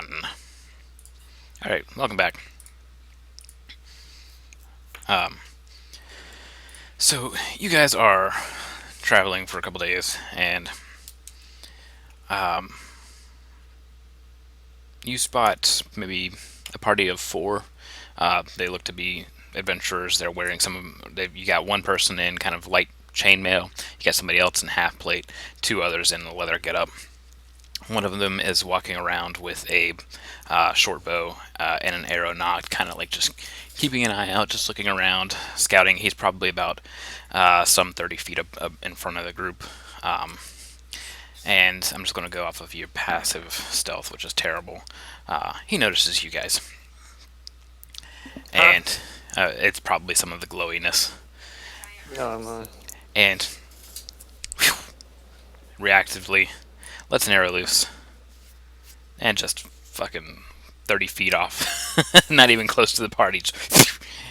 done. Alright, welcome back. Um, so, you guys are traveling for a couple days, and um, you spot maybe a party of four. They look to be adventurers. They're wearing you got one person in kind of light chainmail. You got somebody else in half plate. Two others in leather getup. One of them is walking around with a short bow and an arrow nocked, kind of like just keeping an eye out, just looking around, scouting. He's probably about some 30 feet up in front of the group. And I'm just going to go off of your passive stealth, which is terrible. He notices you guys. And it's probably some of the glowiness. Oh, no. And whew, reactively lets an arrow loose. And just fucking 30 feet off. Not even close to the party.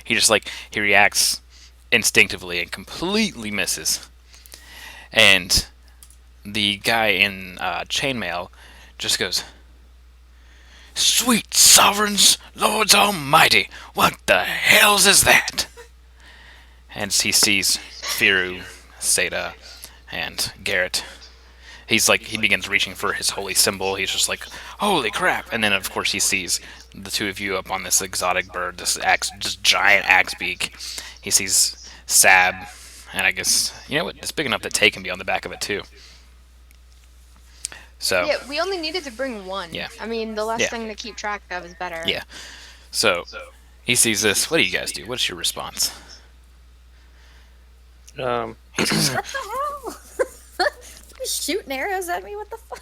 He reacts instinctively and completely misses. And the guy in chainmail just goes, "Sweet sovereigns, lords almighty, what the hells is that?" And he sees Firu, Seda, and Garrett. He begins reaching for his holy symbol. He's just like, holy crap. And then, of course, he sees the two of you up on this exotic bird, this just giant axe beak. He sees Sab, and I guess, you know what? It's big enough that Tay can be on the back of it, too. So. Yeah, we only needed to bring one. Yeah. I mean, the less thing to keep track of is better. Yeah. So, he sees this. What do you guys do? What's your response? What the hell? You shooting arrows at me? What the fuck?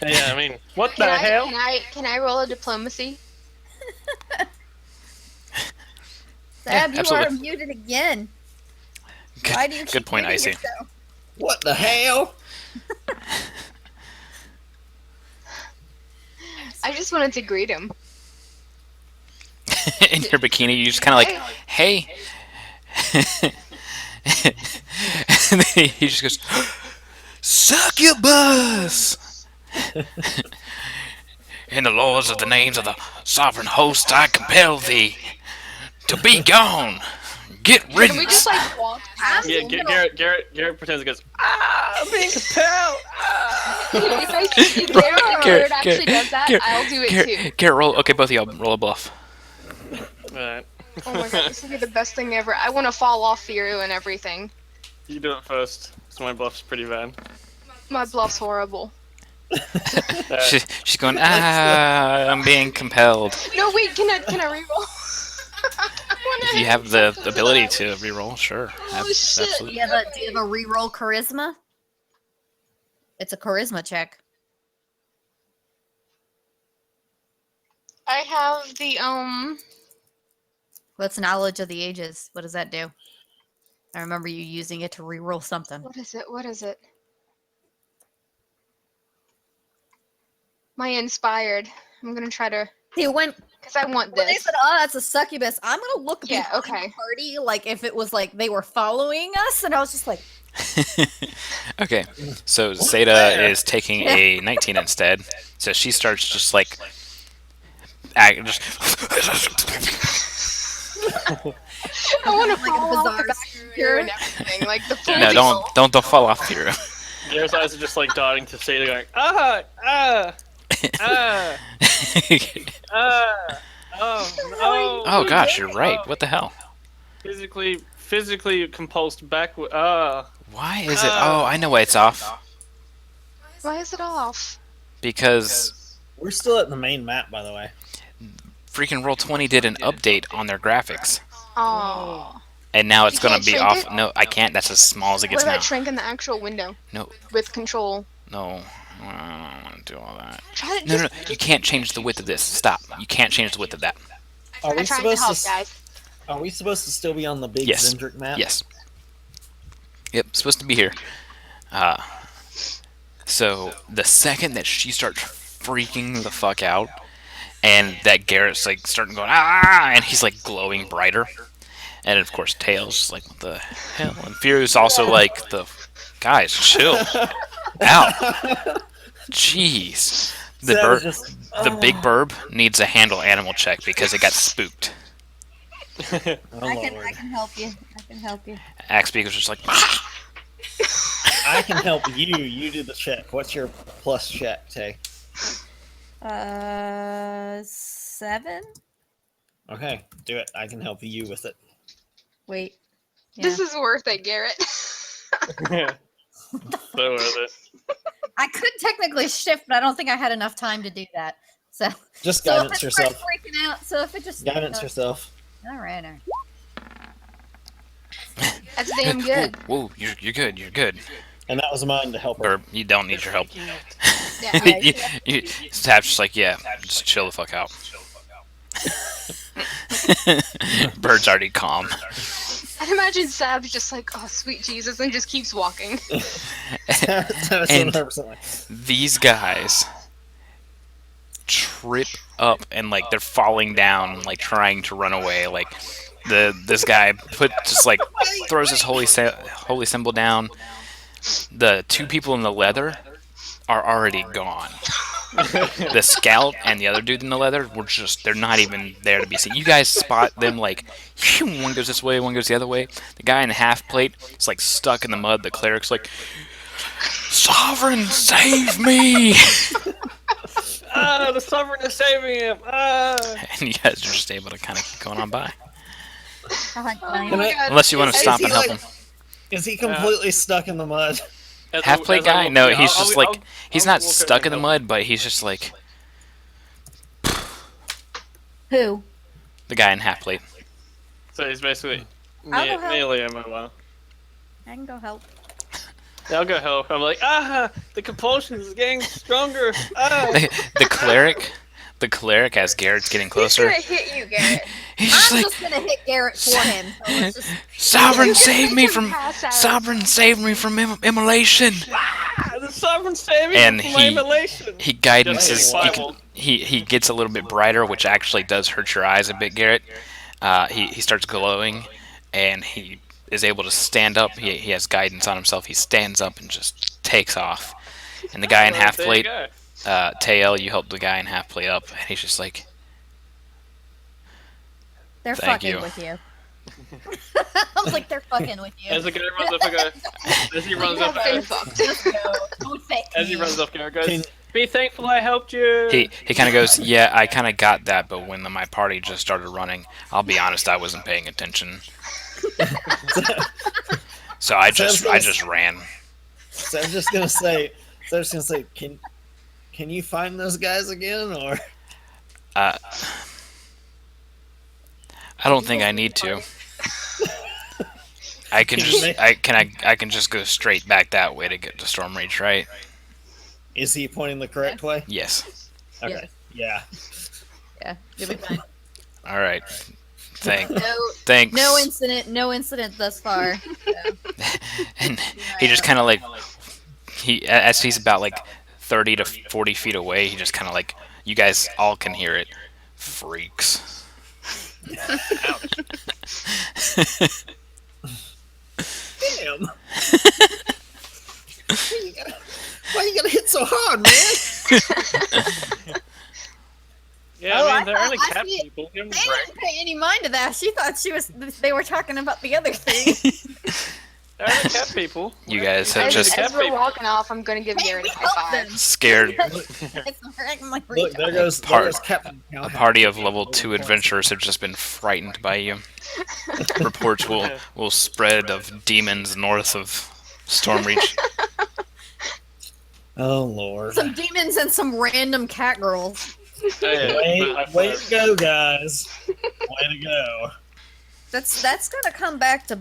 Yeah, I mean, what the hell? Can I roll a diplomacy? Sab, you absolutely. are muted again. Why do you keep Good point, muting Icy. yourself? What the hell? I just wanted to greet him. In your bikini, you just kind of like, hey. And then he just goes, "Succubus!" "In the laws of the names of the sovereign host, I compel thee to be gone. Get Can we riddance." just like walk past Yeah, him? Garrett pretends he goes, I'm being compelled! If I see Garrett and Garrett actually does that, I'll do it too. Garrett, roll. Okay, both of y'all roll a bluff. Alright. Oh my god, this would be the best thing ever. I want to fall off Firu and everything. You do it first, so my bluff's pretty bad. My bluff's horrible. She's going, I'm being compelled. No, wait, can I reroll? If you have the ability to reroll, sure. Oh, shit. Do you have a reroll charisma? It's a charisma check. I have the What's knowledge of the ages? What does that do? I remember you using it to reroll something. What is it? What is it? My inspired. I'm gonna try to, See, when because I want they this. said, "Oh, that's a succubus," I'm gonna look Yeah, behind okay. the party, like if it was like they were following us, and I was just like, Okay, so Seda is taking a 19 instead. So she starts just like, I want to like a fall off the bizarre back of here and everything, like the full no, deal. don't fall off here. Garrett's eyes are just like darting to Seda going, ah, ah, ah, ah, oh, no. Oh gosh, you're right. What the hell? Physically compulsed backward, ah. Why is it? Oh, I know why it's off. Why is it off? Because We're still at the main map, by the way. freaking Roll20 did an update on their graphics, Oh. and now it's You gonna can't be shrink off. it? No, I can't. That's as small as it What gets about now. shrinking the actual window No, with control? no, I don't want to do all that. Try to No, no, no, you can't change the width of this. Stop. You can't change the width of that. Are I'm we trying to supposed help, to? guys. Are we supposed to still be on the big Yes. Zendrick map? Yes. Yep, supposed to be here. So the second that she starts freaking the fuck out, and that Garrett's like starting going and he's like glowing brighter, and of course Tails like, what the hell? And Fury's also like, the guys chill out. Jeez. The Seb is burb, just. the big burb needs a handle animal check because it got spooked. Oh, I can Lord. help you. I can help you. Axe Beaker's just like, I can help you. You do the check. What's your plus check, Tay? 7? Okay, do it. I can help you with it. Wait. This is worth it, Garrett. So worth it. I could technically shift, but I don't think I had enough time to do that. So Just so if guidance it starts yourself. freaking out, so if it just Guidance yourself. All right. That's damn good. whoa, you're good, you're good. And that was mine to help her. Burb, you don't need your help. Yeah. Sap's just like, yeah, just chill the fuck out. Bird's already calm. I'd imagine Sab's just like, oh, sweet Jesus, and just keeps walking. That's And- 100% like, These guys trip up and like they're falling down, like trying to run away. Like this guy throws his holy symbol down. The two people in the leather are already gone. The scout and the other dude in the leather they're not even there to be seen. You guys spot them like one goes this way, one goes the other way. The guy in the half plate is like stuck in the mud. The cleric's like, Sovereign, save me! Ah, the sovereign is saving him. Ah. And you guys are just able to kind of keep going on by. Oh Can my I- God. Unless you want to Is stop he and help like- him. is he completely stuck in the mud? Half plate guy? No, he's just like, he's not stuck in the mud. mud, but he's just like Who? the guy in half plate. So he's basically I'll go help. nearly immobile. I can go help. I'll go help. I'm like, the compulsion is getting stronger. Ah. The cleric, as Garrett's getting He's closer, gonna hit you, Garrett. he's just I'm like, just gonna hit Garrett for him. So let's just Sovereign, save me Make him from pass out. Sovereign, save me from immolation. The sovereign saving And him from my he- immolation. He guidances. Just like You Bible. can, he gets a little bit brighter, which actually does hurt your eyes a bit, Garrett. He starts glowing, and he is able to stand up. He has guidance on himself. He stands up and just takes off. And the guy in half There you plate, go. Tael, you help the guy in half plate up, and he's just like, they're Thank fucking you. with you. I was like, they're fucking with you. As the guy runs up, I go. As he runs up, Been fucked. Let's go. Don't fake as he me. runs up, Garrett goes, Can- "Be thankful I helped you." he kind of goes, yeah, I kind of got that, but when my party just started running, I'll be honest, I wasn't paying attention. So I just ran. So I'm just gonna say, can you find those guys again, or I don't think I need to. I can just go straight back that way to get to Stormreach, right? is he pointing the correct way? Yes. Okay. Yeah. Yeah, you'll be fine. All right. Thanks. No incident thus far. And he just kind of like as he's about like 30 to 40 feet away, he just kind of like, you guys all can hear it. Freaks. Damn. Why you gotta hit so hard, man? Yeah, Oh, I I mean, they're thought- only I cat see- people. Give them They a break. didn't pay any mind to that. She thought they were talking about the other thing. They're only cat people. You guys have As, just as we're walking off, I'm gonna give Garrett a high five. scared Look, there goes Captain. a party of level 2 adventurers have just been frightened by you. Reports will spread of demons north of Stormreach. Oh Lord. Some demons and some random cat girls. Way to go, guys. Way to go. That's gonna come back to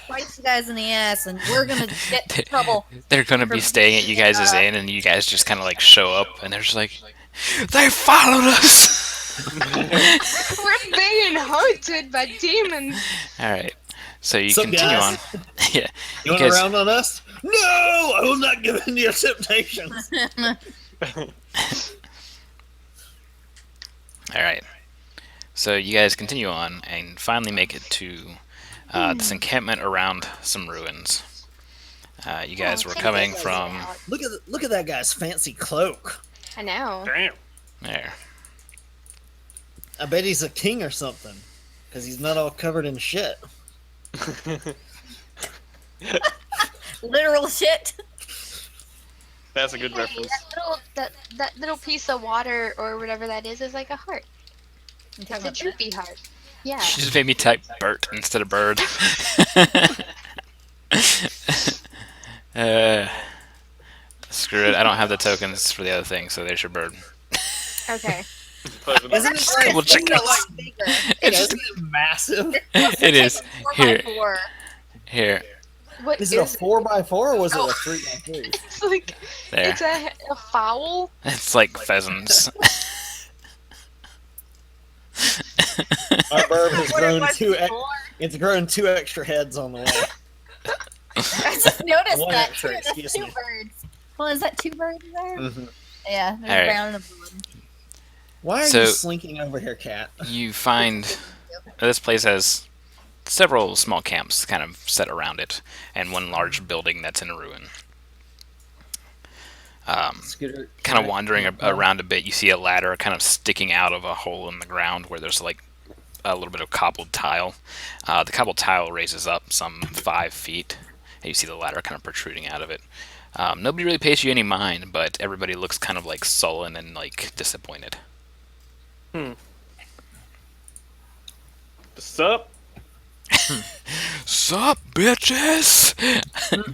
bite you guys in the ass, and we're gonna get in trouble. They're gonna be staying at you guys' inn, and you guys just kind of like show up, and they're just like, they followed us. We're being hunted by demons. All right, so you Sup, continue guys? on. Yeah, You want guys- to round on us? No, I will not give in to your temptations. all right. So you guys continue on and finally make it to this encampment around some ruins. You guys were coming from. Look at that guy's fancy cloak. I know. Damn. There. I bet he's a king or something, because he's not all covered in shit. Literal shit. That's a good reference. That little piece of water or whatever that is like a heart. You It's talking a about droopy heart. Yeah. She just made me type Bert instead of bird. Screw it. I don't have the tokens for the other thing, so there's your bird. Okay. Pleasant. Isn't it like, Well, check It's a this. lot bigger. It's isn't it massive? It is. Here. 4x4. Here. What Is it a 4x4 or was it a 3x3? It's like There. it's a fowl. It's like pheasants. My bird has What it grown was before. it's grown 2 extra heads on the way. I just noticed One that. extra, Too. That's excuse 2 me. birds. Well, is that 2 birds there? Mhm. Yeah, there's All right. brown and a blue. Why are So- you slinking over here, Cat? You find this place has several small camps kind of set around it, and one large building that's in ruin. Scooter. Kind of wandering around a bit, you see a ladder kind of sticking out of a hole in the ground where there's like a little bit of cobbled tile. The cobbled tile raises up some 5 feet, and you see the ladder kind of protruding out of it. Nobody really pays you any mind, but everybody looks kind of like sullen and like disappointed. What's up? Sup, bitches?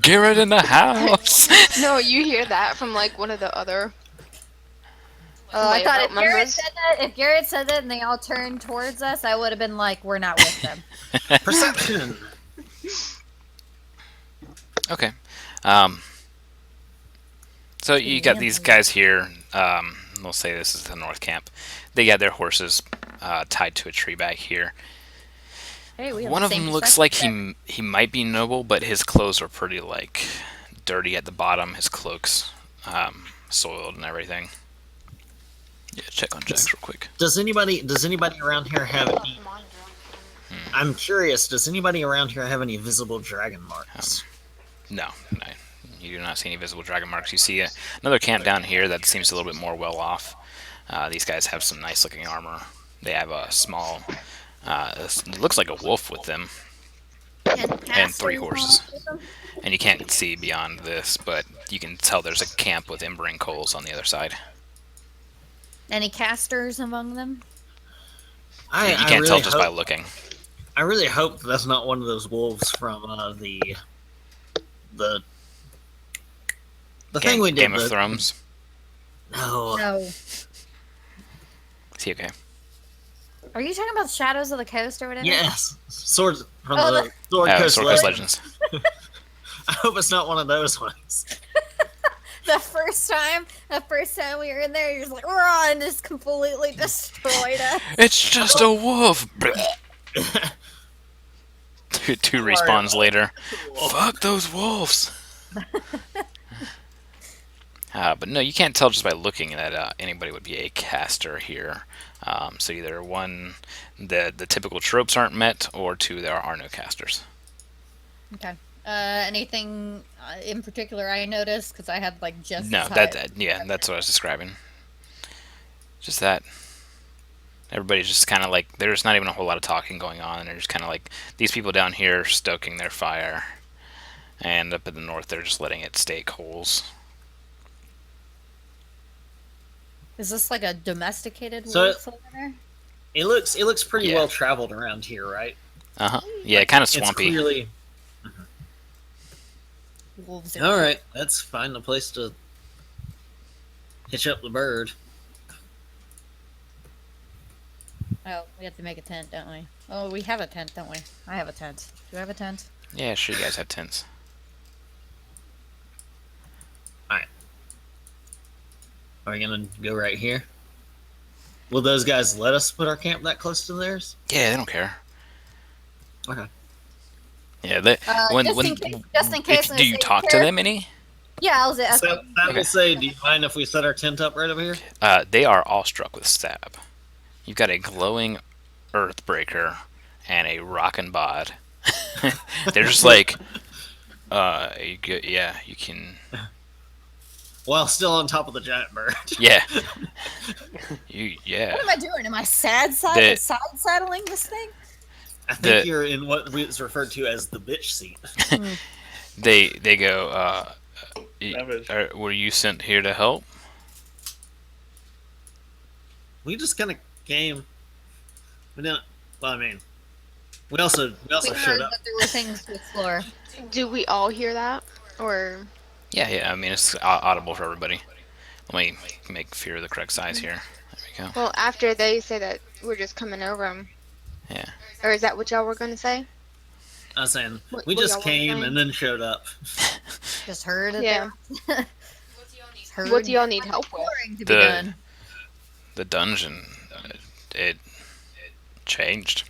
Garrett in the house. No, you hear that from like one of the other. Oh, I thought Labour if Garrett members. said that, and they all turned towards us, I would have been like, "We're not with them." Perception. Okay. So you got these guys here. We'll say this is the North Camp. They got their horses tied to a tree back here. Hey, we have One the of same them looks perspective like he might be noble, but his clothes are pretty like dirty at the bottom. His cloak's soiled and everything. Yeah, check on Jax real quick. Does anybody around here have any? I'm curious. Does anybody around here have any visible dragon marks? No, you do not see any visible dragon marks. You see another camp down here that seems a little bit more well off. These guys have some nice looking armor. They have a small, it looks like a wolf with them, and 3 horses. And you can't see beyond this, but you can tell there's a camp with embering coals on the other side. Any casters among them? You can't tell just by looking. I really hope that's not one of those wolves from the thing we did. Game of Thrones. No. No. Is he okay? Are you talking about Shadows of the Coast or whatever? Yes. Swords from Oh, the Sword Coast Sword Coast Legends. Legends. I hope it's not one of those ones. The first time we were in there, you're just like, "Raw," and just completely destroyed us. It's just a wolf. Two respawns later. Fuck those wolves. But no, you can't tell just by looking that anybody would be a caster here. So either one, the typical tropes aren't met, or 2, there are no casters. Okay. Anything in particular I noticed? Because I had like just No, as high- yeah, that's what I was describing. Just that. Everybody's just kind of like, there's not even a whole lot of talking going on, and they're just kind of like, these people down here stoking their fire, and up in the north they're just letting it stay coals. Is this like a domesticated So- wolf over there? It looks pretty Yeah. well traveled around here, right? Yeah, kind of It's swampy. clearly. Wolves are All right, let's find a place to hitch up the bird. Oh, we have to make a tent, don't we? Oh, we have a tent, don't we? I have a tent. Do I have a tent? Yeah, sure, you guys have tents. Are we gonna go right here? Will those guys let us put our camp that close to theirs? Yeah, they don't care. Okay. Yeah, they, just in case. do you talk to them any? Yeah, I'll say. So that Okay. will say, do you mind if we set our tent up right over here? They are all struck with stab. You've got a glowing earthbreaker and a rockin' bod. They're just like, yeah, you can. while still on top of the giant bird. Yeah. Yeah. What am I doing? Am I side saddling this thing? I think The- you're in what was referred to as the bitch seat. They go, Savage. were you sent here to help? We just kind of came. We didn't. Well, I mean, we also We showed heard up. that there were things to explore. Do we all hear that? Or Yeah. I mean, it's audible for everybody. Let me make fear the correct size here. There we go. well, after they say that we're just coming over them. Yeah. Or is that what y'all were gonna say? I was saying What- we what just y'all were came saying? and then showed up. Just heard it. Yeah. There. What do y'all need help with? Exploring to be The- done. The dungeon, it changed.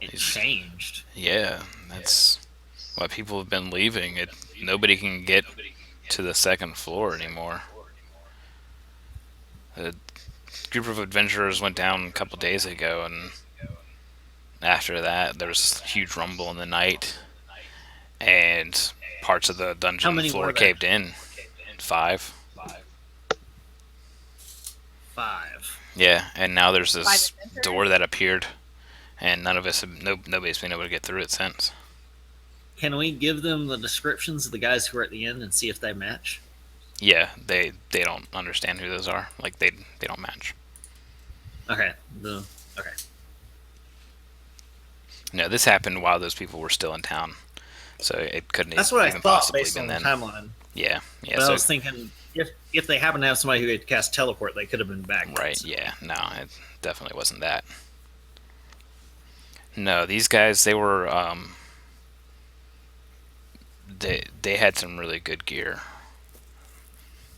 It changed. Yeah, that's why people have been leaving. Nobody can get to the second floor anymore. A group of adventurers went down a couple days ago, and after that, there was a huge rumble in the night, and parts of the How dungeon many floor were there? caved in. 5. 5. Yeah, and now there's this Five adventurers? door that appeared, and nobody's been able to get through it since. Can we give them the descriptions of the guys who are at the end and see if they match? Yeah, they don't understand who those are. Like they don't match. Okay. Okay. No, this happened while those people were still in town, so it couldn't That's what I even thought possibly based been on the then. timeline. Yeah. But I So was thinking if they happen to have somebody who could cast teleport, they could have been back. right. Yeah. No, it definitely wasn't that. No, these guys they were they had some really good gear,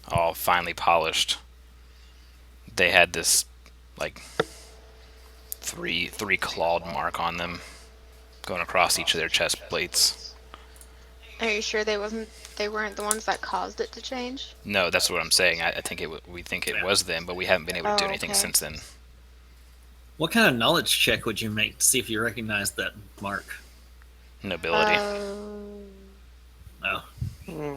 all finely polished. They had this like three clawed mark on them, going across each of their chest plates. Are you sure they weren't the ones that caused it to change? No, that's what I'm saying. I think we think it was them, but we haven't been able to do Oh, anything okay. since then. What kind of knowledge check would you make to see if you recognize that mark? Nobility. No. Hmm.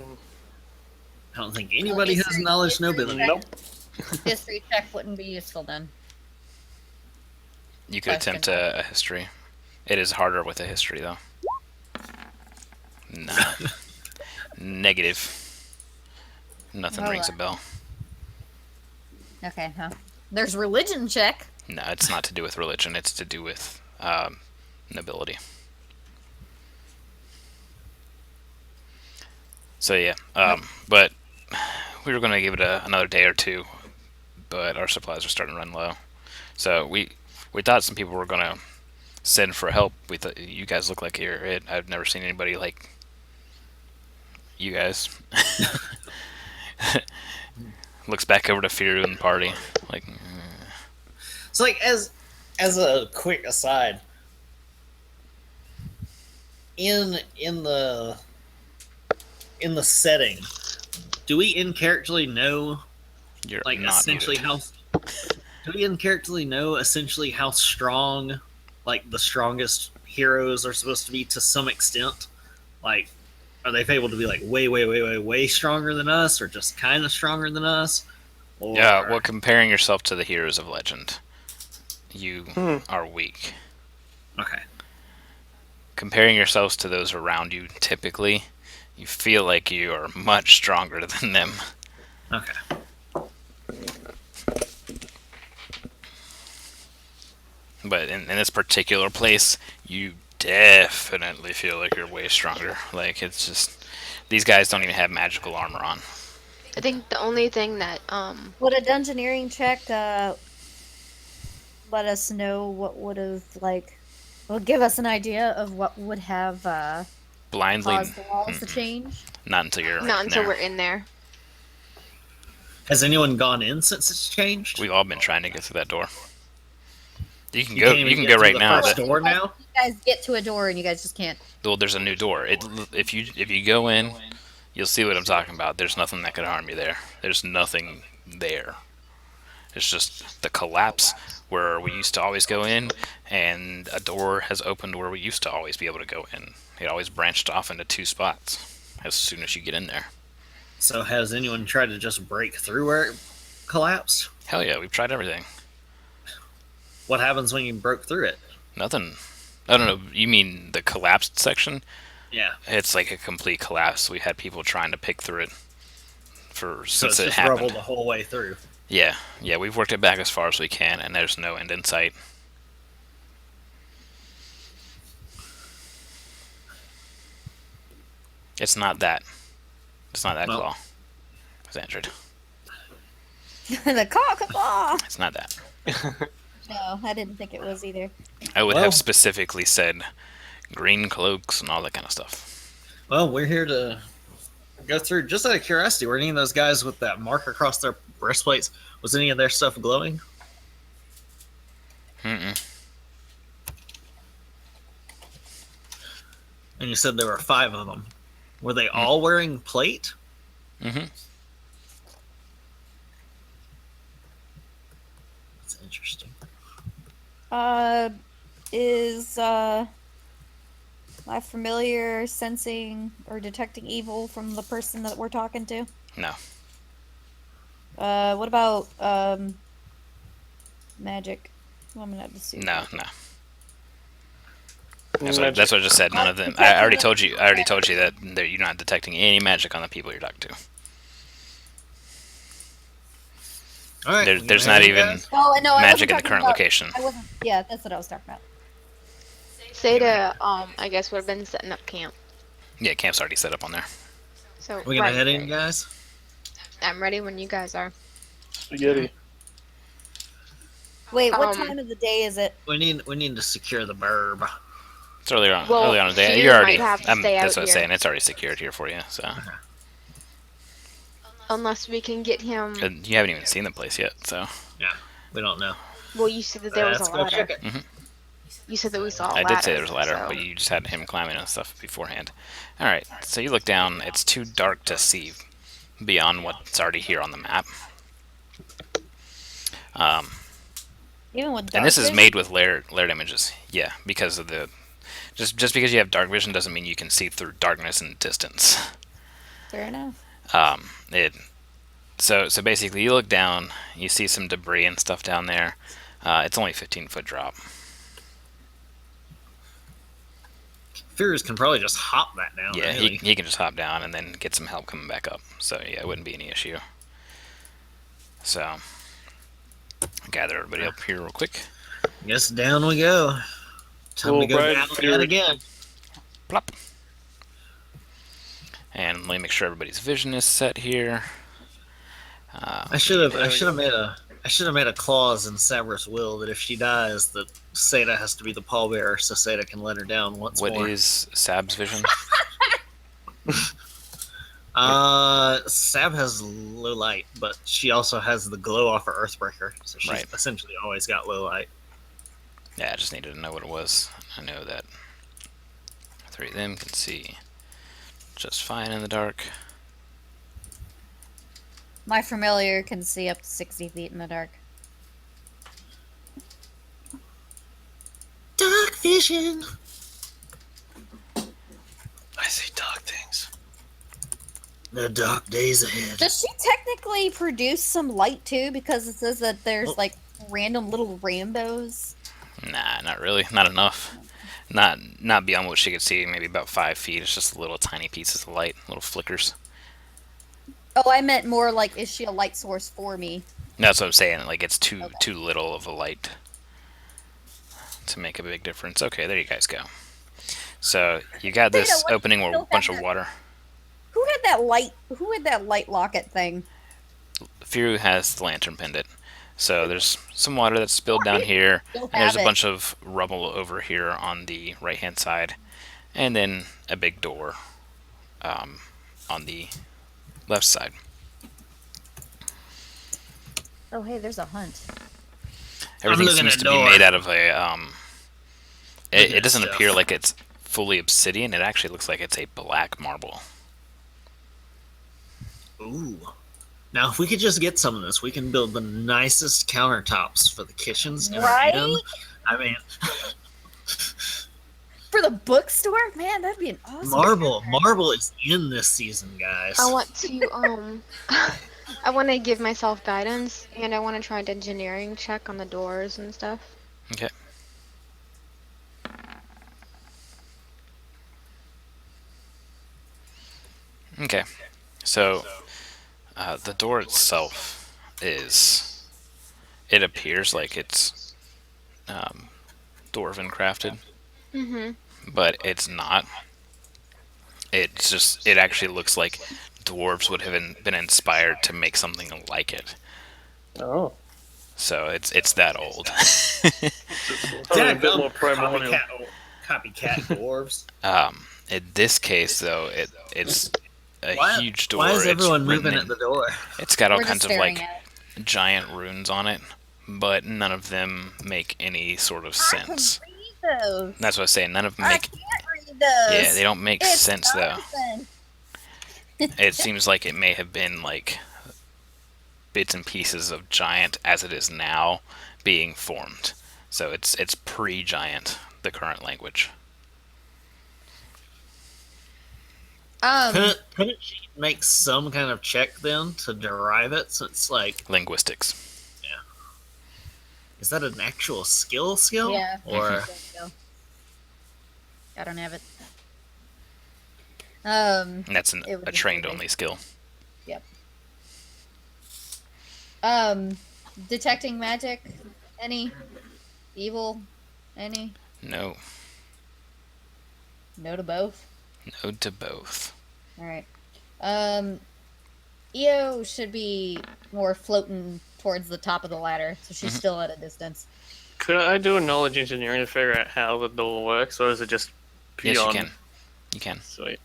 I don't think anybody has knowledge nobility. Nope. History check wouldn't be useful then. You could attempt a history. It is harder with a history though. No. Negative. Nothing Oh, rings a bell. Okay, huh? There's religion check. No, it's not to do with religion. It's to do with nobility. So yeah, but we were going to give it another day or two, but our supplies are starting to run low. So we thought some people were going to send for help. We thought you guys look like you're it. I've never seen anybody like you guys. Looks back over to Firu and the party like. It's like as a quick aside, in the setting, do we in-characterly know You're like not essentially muted. do we in-characterly know essentially how strong like the strongest heroes are supposed to be to some extent? Like, are they able to be like way stronger than us, or just kind of stronger than us? Or, Yeah, well, comparing yourself to the heroes of legend, you Hmm. are weak. okay. Comparing yourselves to those around you, typically, you feel like you are much stronger than them. Okay. But in this particular place, you definitely feel like you're way stronger. Like, it's just... These guys don't even have magical armor on. I think the only thing that Would a dungeoneering check let us know what would have give us an idea of what would have Blindly, caused the walls to change? not until you're not until there. we're in there. Has anyone gone in since it's changed? We've all been trying to get through that door. You can You go. can't You even can get go to right the now. first But, door now? You guys get to a door and you guys just can't. well, there's a new door. If you go in, you'll see what I'm talking about. There's nothing that could harm you there. There's nothing there. It's just the collapse where we used to always go in, and a door has opened where we used to always be able to go in. It always branched off into 2 spots as soon as you get in there. So has anyone tried to just break through where it collapsed? Hell yeah, we've tried everything. What happens when you broke through it? Nothing. I don't know. You mean the collapsed section? Yeah. It's like a complete collapse. We had people trying to pick through it So since it's it just happened. rubble the whole way through. Yeah, we've worked it back as far as we can, and there's no end in sight. It's not that. It's not that Well. claw. It's injured. The caw. It's not that. No, I didn't think it was either. I would Well. have specifically said green cloaks and all that kind of stuff. Well, we're here to go through. Just out of curiosity, were any of those guys with that mark across their breastplates? Was any of their stuff glowing? Mm-mm. And you said there were 5 of them. Were they all wearing plate? Mm-hmm. That's interesting. Is my familiar sensing or detecting evil from the person that we're talking to? No. What about magic? Well, I'm gonna have to see. No. Magic. That's what I just said. None of them. I already told you that you're not detecting any magic on the people you're talking to. All right. There's not even Oh, no, I magic in wasn't the current talking about- location. I wasn't. Yeah, that's what I was talking about. Seda, I guess would have been setting up camp. Yeah, camp's already set up on there. So We gonna right, head in, right. guys? I'm ready when you guys are. Spaghetti. Wait, what Um, time of the day is it? We need to secure the burb. It's early on. Well, Early on in the day. Fear You're already. might have to stay That's out what I was here. saying. It's already secured here for you. So Unless we can get him. and you haven't even seen the place yet. So We don't know. Well, you said that there was Let's a go ladder. check it. You said that we saw a I ladder. did say there was a ladder, so- but you just had him climbing and stuff beforehand. All right. So you look down. It's too dark to see beyond what's already here on the map. Even with And this is dark made with layered images. Yeah, because of the just because you have dark vision doesn't mean you can see through darkness and distance. vision? Fair enough. So basically you look down, you see some debris and stuff down there. It's only a 15-foot drop. Fears can probably just hop that down. Yeah, really. he can just hop down and then get some help coming back up. So yeah, it wouldn't be any issue. So gather everybody up here real quick. Guess down we go. Time Well, to go Brad, down Fear- yet again. Plop. And let me make sure everybody's vision is set here. I should have made a clause in Sabra's will that if she dies, that Seda has to be the pallbearer, so Seda can let her down once What more. is Sab's vision? Sab has low light, but she also has the glow off her Earthbreaker, so she's Right. essentially always got low light. Yeah, I just needed to know what it was. I know that 3 of them can see just fine in the dark. My familiar can see up to 60 feet in the dark. Dark vision. I see dark things. The dark days ahead. Does she technically produce some light too? Because it says that there's like random little rainbows. Nah, not really. Not enough. Not beyond what she could see. Maybe about 5 feet. It's just little tiny pieces of light, little flickers. Oh, I meant more like, is she a light source for me? That's what I'm saying. Like it's too Okay. little of a light to make a big difference. Okay, there you guys go. So you got this Theta, what opening with a still bunch have of that- water. Who had that light? Who had that light locket thing? Firu has the lantern pendant. So there's some water that's spilled down here, Still and there's have a it. bunch of rubble over here on the right-hand side, and then a big door on the left side. Oh, hey, there's a hunt. Everything looking seems at to be door. made out of a. Looking It at doesn't stuff. appear like it's fully obsidian. It actually looks like it's a black marble. Ooh. Now, if we could just get some of this, we can build the nicest countertops for the kitchens. in our Right? inn. I mean, For the bookstore? Man, that'd be an awesome. Marble is in this season, guys. I want to I want to give myself guidance, and I want to try an engineering check on the doors and stuff. Okay. Okay. So, the door itself is. It appears like it's dwarven crafted, Mm-hmm. but it's not. It's just. It actually looks like dwarves would have been inspired to make something like it. Oh. So it's that old. Probably a bit more primordial. Copycat dwarves. In this case, though, it's a huge door. Why is It's everyone written moving in- at the door? It's got all We're kinds just of like staring at giant runes on it, but none of them make any sort of sense. Read those. That's what I was saying. None of them I make. can't read those. Yeah, they don't make It's sense though. nonsense. It seems like it may have been like bits and pieces of giant as it is now being formed. So it's pre-giant, the current language. Couldn't she make some kind of check then to derive it? Since like, Linguistics. is that an actual skill? Yeah. Or I don't have it. And that's It would a be trained pretty. only skill. Detecting magic? Any? Evil? Any? No. No to both? No to both. Alright. Io should be more floating towards the top of the ladder, so she's still at a distance. Could I do a knowledge engineering to figure out how the door works, or is it just Yes, beyond? you can. You can. Sweet.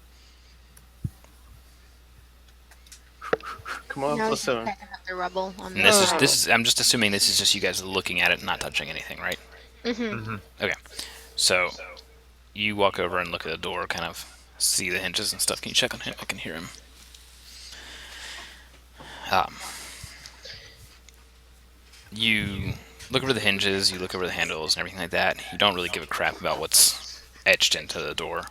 Come on, Now plus he's 7. picking up the rubble on And this the. is I'm just assuming this is just you guys looking at it, not touching anything, right? Mm-hmm. Okay. So you walk over and look at the door, kind of see the hinges and stuff. Can you check on him? I can hear him. You look over the hinges, you look over the handles and everything like that. You don't really give a crap about what's etched into the door.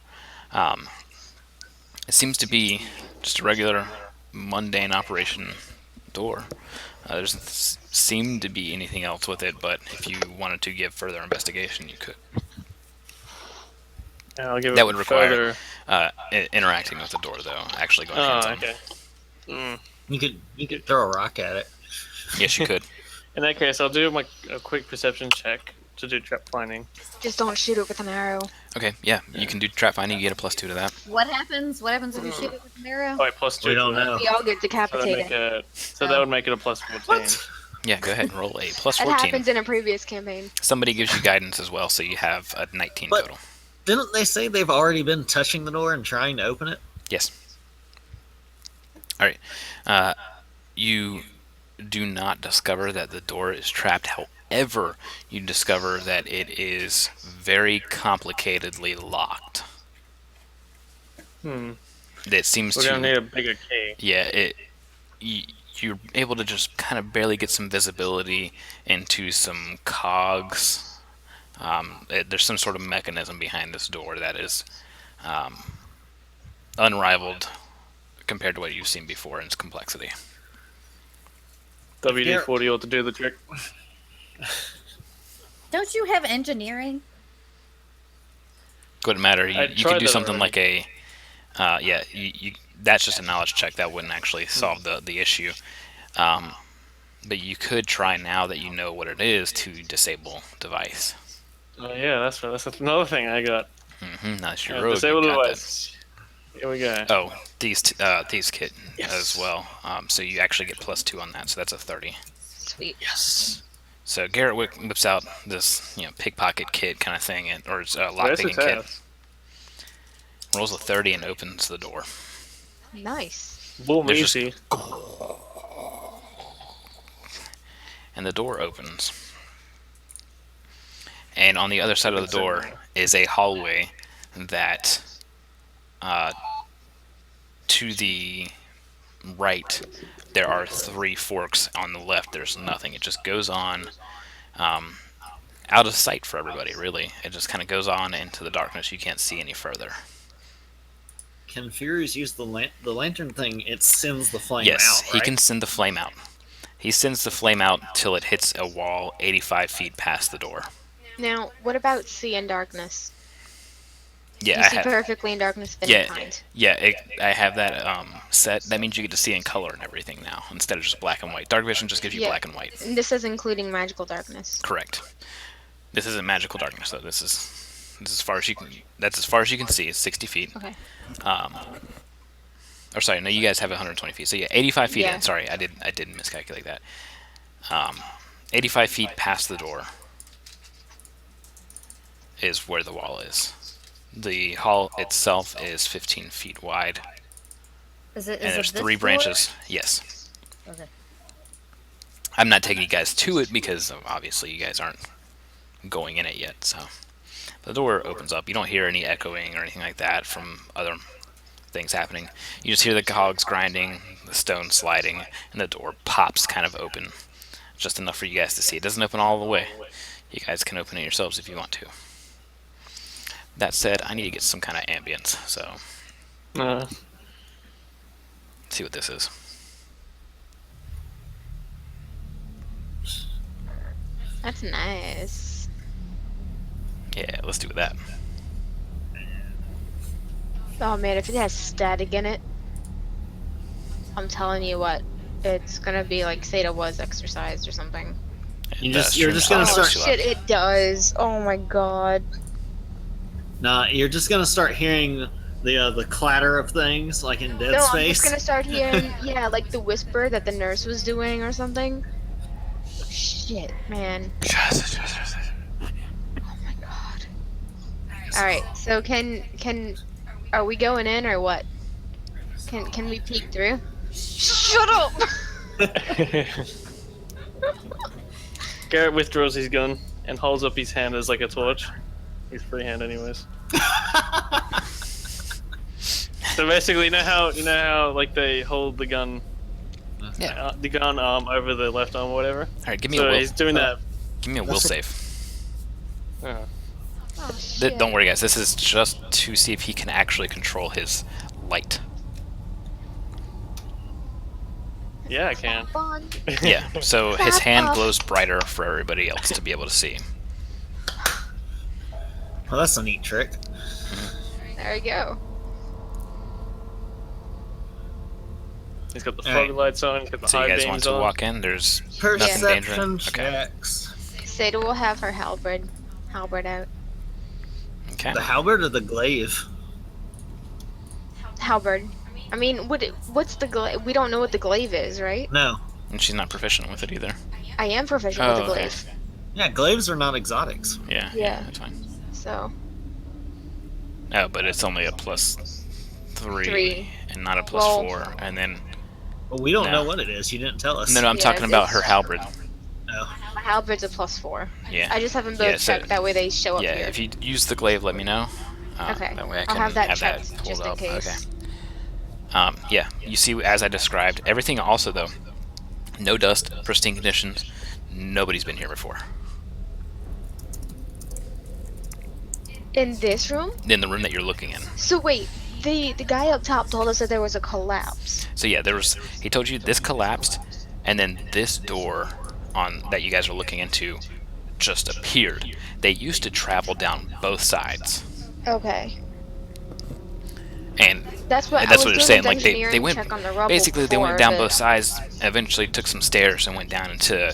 It seems to be just a regular, mundane operation door. There doesn't seem to be anything else with it, but if you wanted to give further investigation, you could. Yeah, I'll give That it would require further. interacting with the door, though. Actually going Oh, hands-on. okay. Mm. you could throw a rock at it. Yes, you could. In that case, I'll do a quick perception check to do trap finding. Just don't shoot it with an arrow. Okay, yeah, you can do trap finding. You get a +2 to that. What happens? What happens if you shoot it with an arrow? Oh, wait, plus 2. We don't know. We all get So, that decapitated. would make it a plus 14. What? Yeah, go ahead and roll a +14. That happens in a previous campaign. Somebody gives you guidance as well, so you have a 19 But- total. Didn't they say they've already been touching the door and trying to open it? Yes. All right. You do not discover that the door is trapped. However, you discover that it is very complicatedly locked. It seems We're to. gonna need a bigger key. Yeah, you're able to just kind of barely get some visibility into some cogs. There's some sort of mechanism behind this door that is unrivaled compared to what you've seen before in its complexity. WD-40 ought to do the trick. Don't you have engineering? Wouldn't matter. I You could tried do that something already. like a, you that's just a knowledge check. That wouldn't actually solve the issue. But you could try now that you know what it is to disable device. Oh yeah, that's right. That's another thing I got. That's your Yeah, rogue. disable You got that. device. Here we go. Oh, these kit Yes. as well. So you actually get +2 on that. So that's a 30. Sweet. Yes. So Garrett whips out this pickpocket kit kind of thing, or it's a Where's the lockpicking kit. test? Rolls a 30 and opens the door. Nice. Boom, There's just- easy. And the door opens. And on the other side of the door is a hallway that, to the right, there are 3 forks. On the left, there's nothing. It just goes on. out of sight for everybody. Really, it just kind of goes on into the darkness. You can't see any further. Can Furious use the lantern thing? It sends the flame Yes, out, he right? can send the flame out. He sends the flame out till it hits a wall 85 feet past the door. Now, what about see in darkness? Yeah, You I see have. perfectly in darkness of any Yeah, kind. yeah. I have that set. That means you get to see in color and everything now instead of just black and white. Dark vision just gives you Yeah. black and white. And this is including magical darkness. Correct. This isn't magical darkness though. This is as far as you can. That's as far as you can see. It's 60 feet. Okay. Or sorry, no, you guys have 120 feet. So yeah, 85 feet Yeah. in. Sorry, I didn't miscalculate that. 85 feet past the door is where the wall is. The hall itself is 15 feet wide, Is it? and there's this 3 floor? branches. Yes. Okay. I'm not taking you guys to it because obviously you guys aren't going in it yet. So the door opens up. You don't hear any echoing or anything like that from other things happening. You just hear the cogs grinding, the stone sliding, and the door pops kind of open. Just enough for you guys to see. It doesn't open all the way. You guys can open it yourselves if you want to. That said, I need to get some kind of ambience, so let's see what this is. That's nice. Yeah, let's do that. Oh man, if it has static in it, I'm telling you what, it's gonna be like Seda was exercised or something. And, You're just gonna stream Oh start- sound shit, is it does. Oh my god. Nah, you're just gonna start hearing the clatter of things like in Dead No, I'm Space. just gonna start hearing, yeah, like the whisper that the nurse was doing or something. Shit, man. Oh my god. Alright, so are we going in or what? Can we peek through? Shut up! Garrett withdraws his gun and holds up his hand as like a torch. He's freehand, anyways. So basically, you know how like they hold the gun, Yeah. the gun arm over the left arm or whatever. All right, give me a So will. he's doing that. Give me a will save. Oh, shit. Don't worry, guys. This is just to see if he can actually control his light. Yeah, I can. Fun. Yeah. So his Shut hand up. glows brighter for everybody else to be able to see. Well, that's a neat trick. There we go. He's got the Alright. fog lights on. He's got the So high you guys want beams to on. walk in? There's nothing Perception dangerous. Okay. checks. Seda will have her halberd out. Okay. The halberd or the glaive? Halberd. I mean, what's the glaive? We don't know what the glaive is, right? No. And she's not proficient with it either. I am proficient Oh, with the okay. glaive, Yeah, glaives are not exotics. Yeah. Yeah. That's fine. so Oh, but it's only a +3 3. and not a Well- +4. And then Well, we don't No. know what it is. You didn't tell us. I'm Yeah, talking about her it's- halberd. No. my halberd's a +4. Yeah. I just have them both Yeah, so- checked. That way they show up Yeah. here. If you use the glaive, let me know. Okay. That way I I'll can have that checked pulled just in up. case. Okay. Yeah, you see, as I described, everything also, though, no dust, pristine conditions, nobody's been here before. In this room? In the room that you're looking in. So wait, the guy up top told us that there was a collapse. So yeah, he told you this collapsed, and then this door that you guys are looking into just appeared. They used to travel down both sides. Okay. And That's what that's I what was they're saying. doing. Like they went check on the rubble basically they went before, down but- both sides. Eventually took some stairs and went down into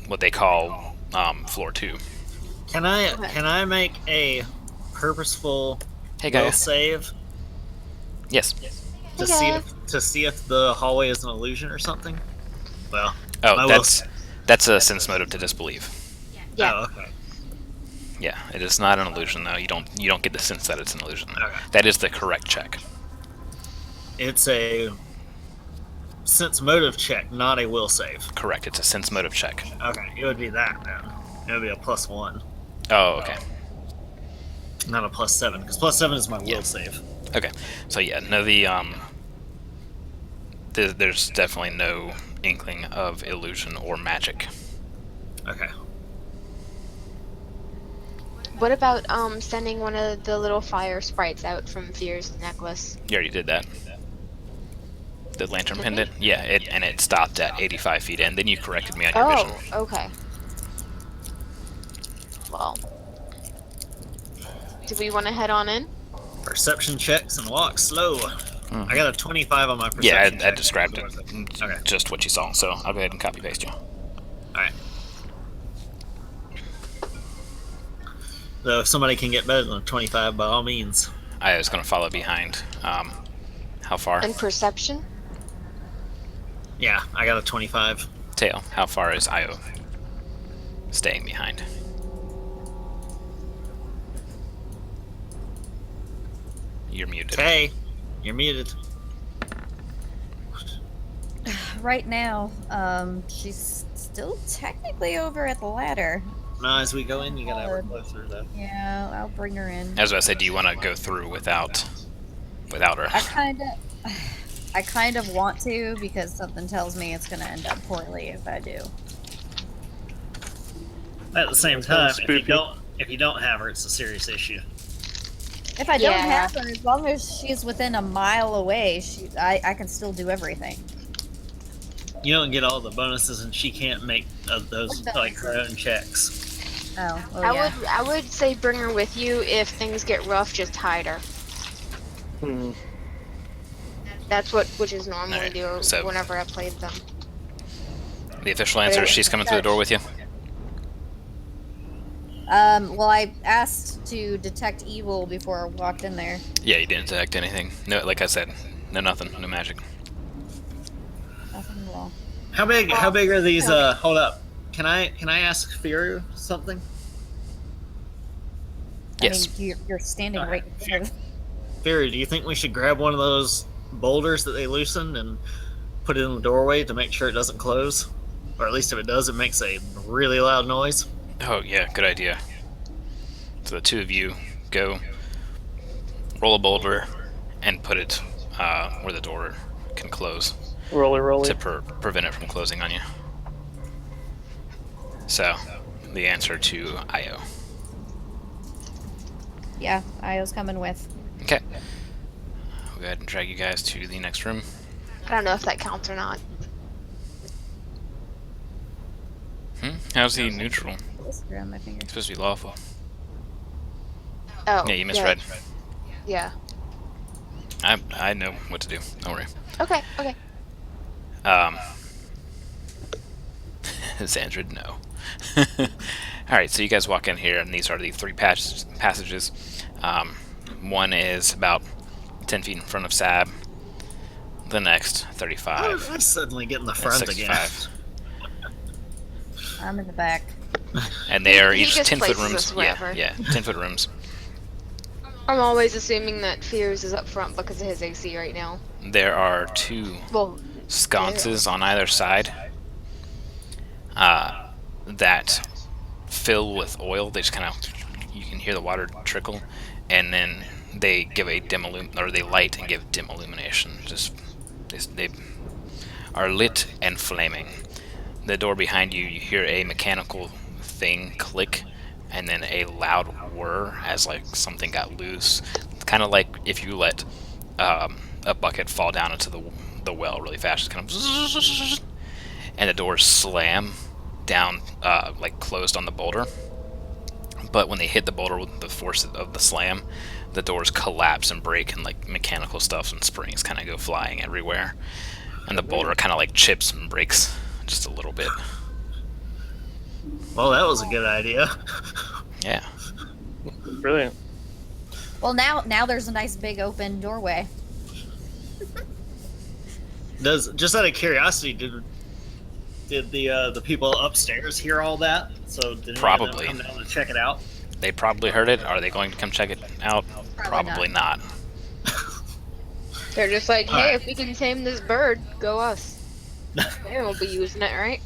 what they call floor 2. Can I Okay. can I make a purposeful Hey will guys. save Yes. to Okay. see if the hallway is an illusion or something? Well, Oh, I will that's a sense motive to disbelieve. Yeah. Oh, okay. Yeah, it is not an illusion though. You don't get the sense that it's an illusion. Okay. That is the correct check. It's a sense motive check, not a will save. Correct. It's a sense motive check. Okay, it would be that then. It would be a +1, Oh, okay. not a +7, because +7 is my will Yeah. save. Okay. So yeah, no, there's definitely no inkling of illusion or magic. Okay. what about sending one of the little fire sprites out from Fear's necklace? You already did that. The lantern Did pendant? Yeah, it stopped at 85 feet in. Then you corrected me on your vision. Oh, okay. Well, do we want to head on in? Perception checks and walk slow. I got a 25 on my perception. Yeah, I check. described it. Okay. Just what you saw. So I'll go ahead and copy paste you. Alright. So if somebody can get better than a 25, by all means. I was going to follow behind. How far? And perception? Yeah, I got a 25. Tail. How far is Io staying behind? You're muted. Hey, you're muted. Right now, she's still technically over at the ladder. No, as we go in, you gotta have her closer, though. Yeah, I'll bring her in. As I said, do you want to go through without her? I kind of want to, because something tells me it's gonna end up poorly if I do. At the same time, if spooky. you don't have her, it's a serious issue. If I don't Yeah. have her, as long as she's within a mile away, I can still do everything. You don't get all the bonuses, and she can't make those like her own checks. Oh, well, yeah. I would say bring her with you. If things get rough, just hide her. Hmm. That's what witches normally Alright, do so- whenever I played them. The official answer is she's coming through the door with you. Well, I asked to detect evil before I walked in there. Yeah, you didn't detect anything. No, like I said, nothing, no magic. Nothing at all. How big are these? Hold up. Can I ask Firu something? Yes. I mean, you're standing right there. Firu, do you think we should grab one of those boulders that they loosened and put it in the doorway to make sure it doesn't close? Or at least if it does, it makes a really loud noise. Oh yeah, good idea. So the two of you go roll a boulder and put it where the door can close Roly. to prevent it from closing on you. So, the answer to Io. Yeah, Io's coming with. Okay. I'll go ahead and drag you guys to the next room. I don't know if that counts or not. How's he neutral? Whisker on my finger. It's supposed to be lawful. Oh. Yeah, you misread. Yeah. I know what to do. Don't worry. Okay. Xandrid, no. Alright, so you guys walk in here, and these are the three passages. One is about 10 feet in front of Sab. The next, 35. I suddenly get in the and front again. 65. I'm in the back. And they are He each just 10-foot places rooms. us wherever. Yeah, 10-foot rooms. I'm always assuming that Fears is up front because of his AC right now. There are two Well, sconces on either side that fill with oil. They just kind of, you can hear the water trickle, and then they give a dim or they light and give dim illumination. Just they are lit and flaming. The door behind you, you hear a mechanical thing click, and then a loud whir as like something got loose. Kind of like if you let a bucket fall down into the well really fast. It's kind of, and the doors slam down, like closed on the boulder. But when they hit the boulder with the force of the slam, the doors collapse and break, and like mechanical stuff and springs kind of go flying everywhere. And the boulder kind of like chips and breaks just a little bit. Well, that was a good idea. Yeah. Brilliant. Well, now there's a nice big open doorway. Just out of curiosity, did the people upstairs hear all that? So did Probably. anyone come down to check it out? They probably heard it. Are they going to come check it out? Probably not. they're just like, hey, Alright. if we can tame this bird, go us. They won't be using it, right?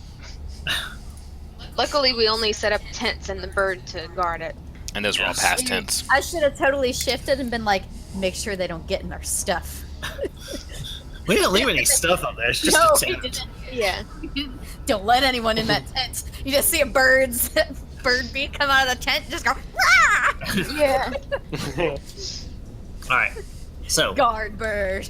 Luckily, we only set up tents and the bird to guard it. And those were all Yes. past tense. I should have totally shifted and been like, make sure they don't get in our stuff. We didn't leave any stuff up there. It's just No, a we tent. didn't. Yeah. Don't let anyone in that tent. You just see a bird beak come out of the tent and just go, "Rah!" Yeah. All right. So Guard bird.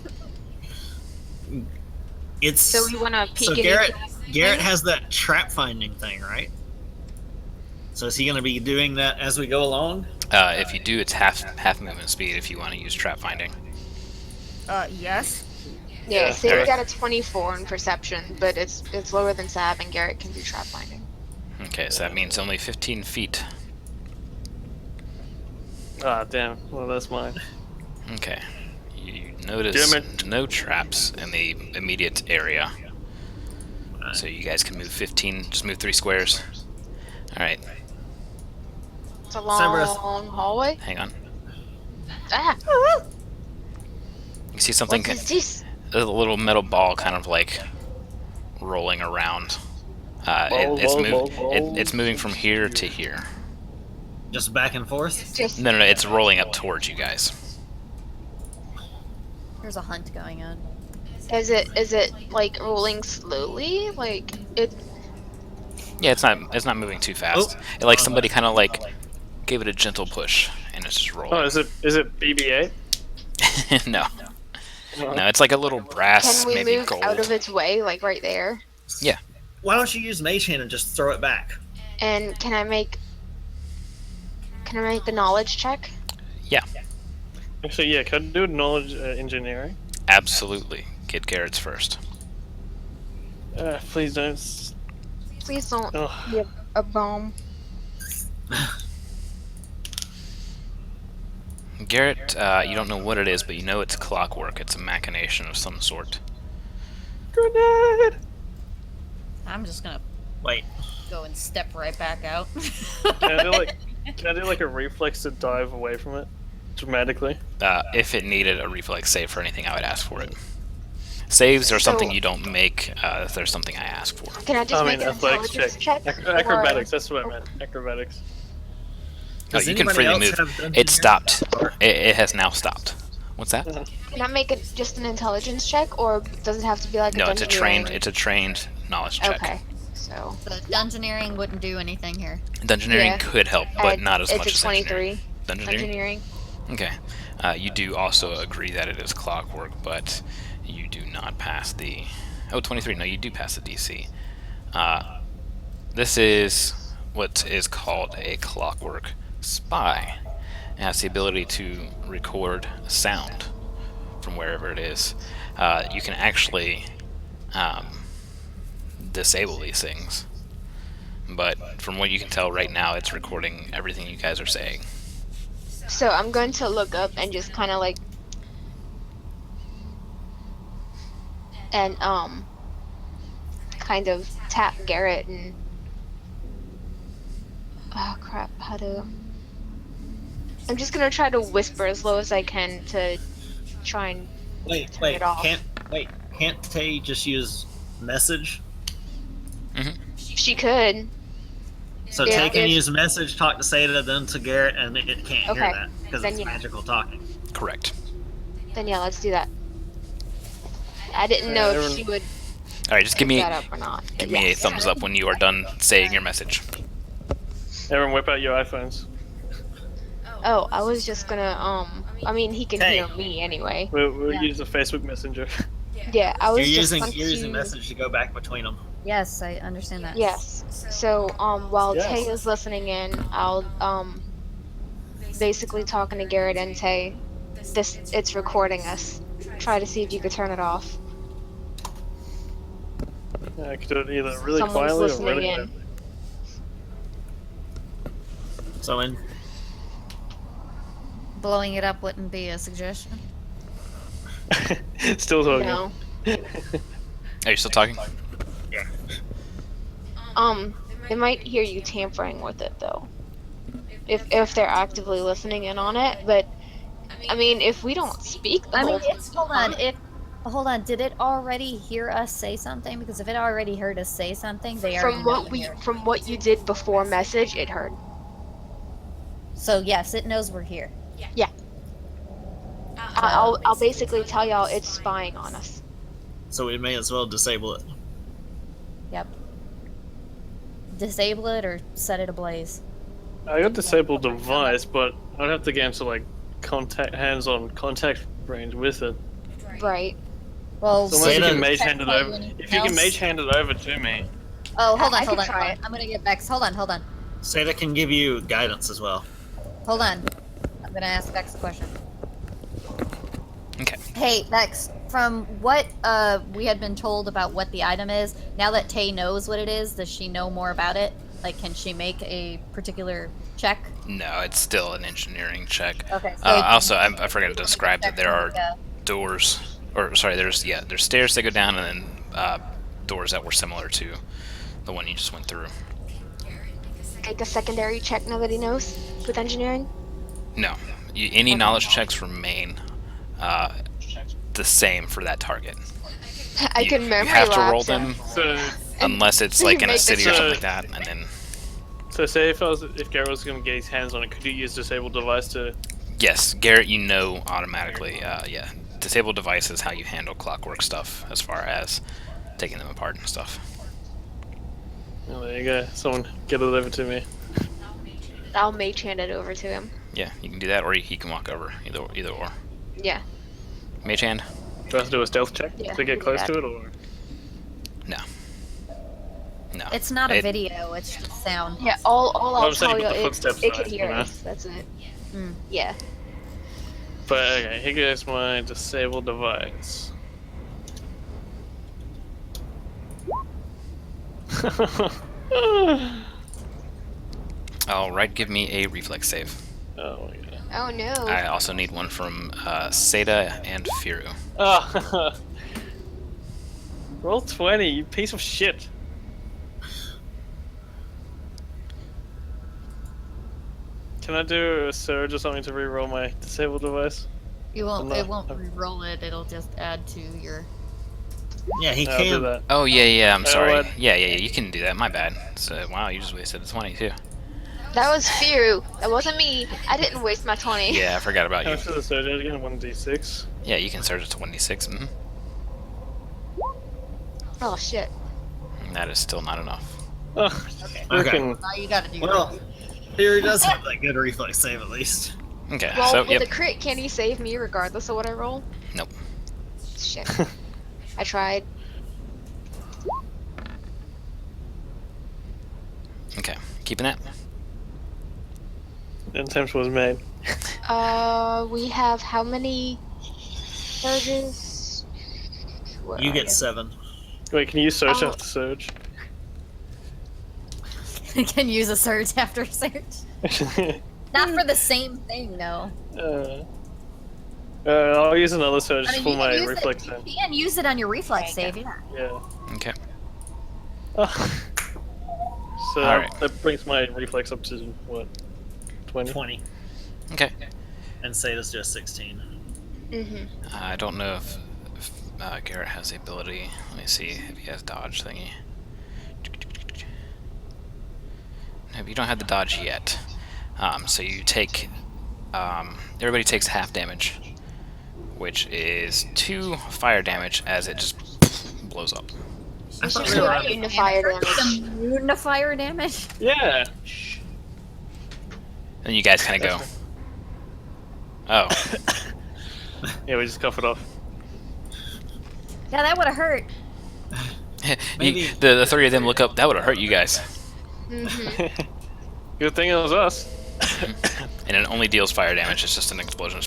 it's So we want to peek so into Garrett. that Garrett thing? has that trap finding thing, right? So is he going to be doing that as we go along? If you do, it's half movement speed if you want to use trap finding. Yes. Yeah, Yeah, Save's Garrett. got a 24 in perception, but it's lower than Sav, and Garrett can do trap finding. Okay, so that means only 15 feet. Ah, damn. Well, that's mine. Okay. You notice Damn it. no traps in the immediate area. So you guys can move 15, just move 3 squares. Alright, It's a long Cerberus. hallway. hang on. Ah! You see something, What is this? a little metal ball kind of like rolling around. It's moving from here to here. Just back and forth. Just No, it's rolling up towards you guys. There's a hunt going on. is it like rolling slowly? Like it? Yeah, it's not moving too fast. Oh. It, like somebody kind of like gave it a gentle push, and it's just Oh, rolling. is it BB-8? No, it's like a little brass, Can we maybe move gold. out of its way, like right there? Why don't you use Mage Hand and just throw it back? And can I make a knowledge check? Actually, yeah, could I do knowledge engineering? Absolutely. Get Garrett's first. Please don't. Please don't Ugh. be a bomb. Garrett, you don't know what it is, but you know it's clockwork. It's a machination of some sort. Grenade! I'm just gonna Wait. go and step right back out. Can I do like a reflex to dive away from it? Dramatically? If it needed a reflex save for anything, I would ask for it. Saves are something So- you don't make. If there's something I ask for. Can I just I make mean, an athletics intelligence check. check? Acrobatics, that's what I meant. Acrobatics. No, Does you can anybody freely else move. have dungeon It here? stopped. It has now stopped. What's that? Can I make it just an intelligence check, or does it have to be like a No, it's a trained. dungeoneering? It's a trained knowledge check. Okay, so The dungeoneering wouldn't do anything here. Dungeoneering Yeah. could help, but not as it's much a as 23. Dungeoneering. Engineering. Okay. You do also agree that it is clockwork, but you do not pass the... Oh, 23. No, you do pass the DC. This is what is called a clockwork spy. It has the ability to record sound from wherever it is. You can actually disable these things. But from what you can tell right now, it's recording everything you guys are saying. So I'm going to look up and just kind of like, and kind of tap Garrett and, oh crap, how to? I'm just gonna try to whisper as low as I can to try and Wait. Turn it off. Can't Tay just use message? she could. So Yeah, Tay can if- use message, talk to Seda, then to Garrett, and it can't hear Okay, that because then it's yeah. magical talking. Correct. Then yeah, let's do that. I didn't know if everyone- she would All right, just give pick me that up or not. give but me a yes. thumbs up when you are done saying your message. Everyone whip out your iPhones. Oh, I was just gonna I mean he can Hey. hear me anyway. We'll use the Facebook Messenger. Yeah, I was You're just using going you're using to- message to go back between them. Yes, I understand that. Yes. So while Yes. Tay is listening in, I'll basically talking to Garrett and Tay. It's recording us. Try to see if you could turn it off. I could do it either really Someone's quietly or listening really in. So in Blowing it up wouldn't be a suggestion. loudly. Still talking. No. Are you still talking? They might hear you tampering with it though. If they're actively listening in on it, but I mean, if we don't speak the I mean, whole it's, hold on. Did it already hear us say something? Because if it already heard us say something, they already know we're here. from what you did before message, it heard. So yes, it knows we're here. I'll basically tell y'all it's spying on us. so we may as well disable it. Yep. Disable it or set it ablaze. I got disabled device, but I'd have to get into like hands-on contact range with it. Right. Well, So unless you Say can that- mage hand it Check over, anything if you can else? mage hand it over to me. Oh, hold I on, hold could on. try Hold it. on. I'm gonna get Vex. Hold on. Seda can give you guidance as well. Hold on. I'm gonna ask Vex a question. Okay. Hey, Vex, from what we had been told about what the item is, now that Tay knows what it is, does she know more about it? Like, can she make a particular check? No, it's still an engineering check. Okay. So Also, I forgot to describe that there are Yeah. doors, or sorry, there's stairs that go down, and then doors that were similar to the one you just went through. Make a secondary check now that he knows with engineering. No, any knowledge checks remain the same for that target. I You- can you memory have to roll lapse it. them So, unless it's like in a Make the city or something like check. that, and then so say if Garrett was gonna get his hands on it, could you use disabled device to? yes, Garrett, you know automatically. Yeah, disabled device is how you handle clockwork stuff as far as taking them apart and stuff. Oh, there you go. Someone get it over to me. I'll mage hand it over to him. Yeah, you can do that, or he can walk over. Either or. Yeah. Mage hand? Do I have to do a stealth check Yeah, to get do close that. to it, or? No. No. It's not a It- video, it's just sound. Yeah, all I'll I'm saying tell you with the is footsteps, it can though, hear you know? us. That's it. Mm. Yeah. But okay, here goes my disabled device. Oh All right, give me a reflex save. my god. Oh no. I also need one from Seda and Firu. Oh. Roll 20, you piece of shit. Can I do a surge or something to re-roll my disabled device? You won't. I'm It not- won't re-roll it. It'll just add to your. Yeah, he I'll do can. that. Oh yeah, I'm sorry. what? Yeah, you can do that. My bad. So wow, you just wasted a 20 too. That was Firu. That wasn't me. I didn't waste my 20. Yeah, I forgot about How you. much is the surge again? 1d6. Yeah, you can surge it to 26. Oh shit. And that is still not enough. Oh, Okay. freaking- Now you gotta do. Well, here does have that good reflex save at least. Okay, Well, so with yep. the crit, can he save me regardless of what I roll? Nope. Shit. I tried. Okay, keeping that. An attempt was made. We have how many surges? Where You are get 7. Wait, can you surge Oh. after surge? Can use a surge after surge. Not for the same thing, though. I'll use another surge I mean, for you my can use reflex it. then. You can use it on your reflex save. Yeah. Yeah. Okay. Oh. So Alright. that brings my reflex up to what? 20? 20. Okay. And Seda's just 16. Mm-hmm. I don't know if Garrett has the ability. Let me see if he has dodge thingy. No, you don't have the dodge yet. So you take. Everybody takes half damage, which is 2 fire damage as it just blows up. I You thought should we do were it in fire damage. Some unifier damage. Yeah. And you guys kind of go. Oh. Yeah, we just cough it off. Yeah, that would have hurt. Maybe- The 3 of them look up. That would have hurt you guys. Mm-hmm. Good thing it was us. And it only deals fire damage. It's just an explosion.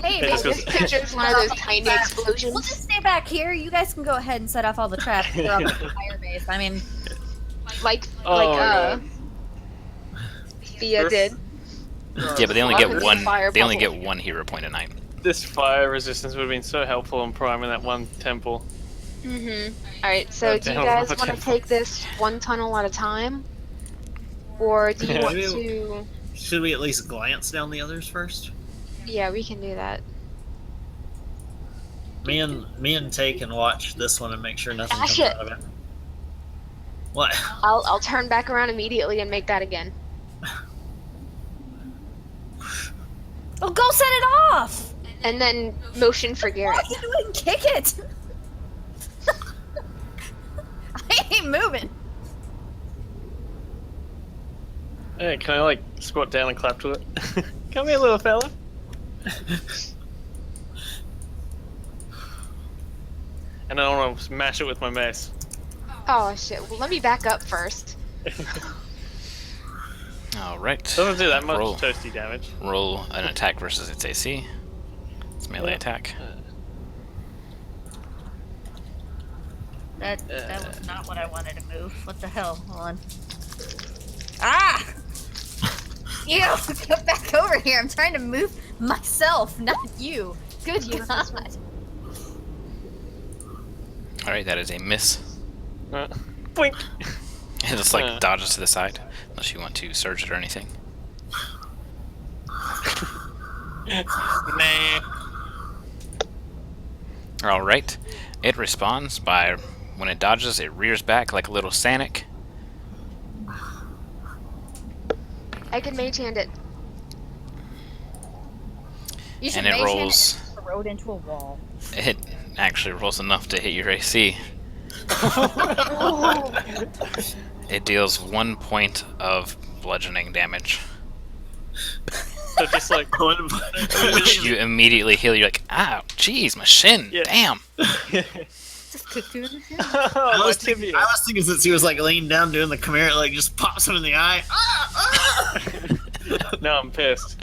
Hey, Hey, man, this goes- This picture's one of those tiny we'll explosions. just stay back here. You guys can go ahead and set off all the traps throughout the fire base. I mean, Like, Oh, Thea did. Yeah, but they only Lots get of one. fire They only bubble. get 1 hero point a night. This fire resistance would have been so helpful in priming that one temple. Mm-hmm. Alright, so What do you the hell guys is want to that? take this one tunnel at a time? Or do you Yeah. want to... Should we at least glance down the others first? Yeah, we can do that. Me and Tay can watch this one and make sure nothing Ah, comes shit. out of it. What? I'll turn back around immediately and make that again. oh, go set it off. And then motion for Garrett. What are you doing? Kick it. I ain't moving. Hey, can I like squat down and clap to it? Come here, little fella. And I want to smash it with my mace. Oh shit. Well, let me back up first. All right. Doesn't do that much Roll. toasty damage. Roll an attack versus its AC. It's melee attack. That was not what I wanted to move. What the hell? Hold on. Ah! Ew! Get back over here. I'm trying to move myself, not you. Good God. All right, that is a miss. Blink. It just like dodges to the side, unless you want to surge it or anything. Nah. All right, it responds by when it dodges, it rears back like a little Sanic. I can mage hand it. You should And it mage hand rolls. the road into a wall. It actually rolls enough to hit your AC. It deals 1 point of bludgeoning damage. So just like Which you immediately heal. You're like, ow, jeez, my shin, Yeah. damn. Just kicked you in the head. I my was tibia. thinking since he was like leaning down doing the Chimera, like just pops him in the eye. No, I'm pissed.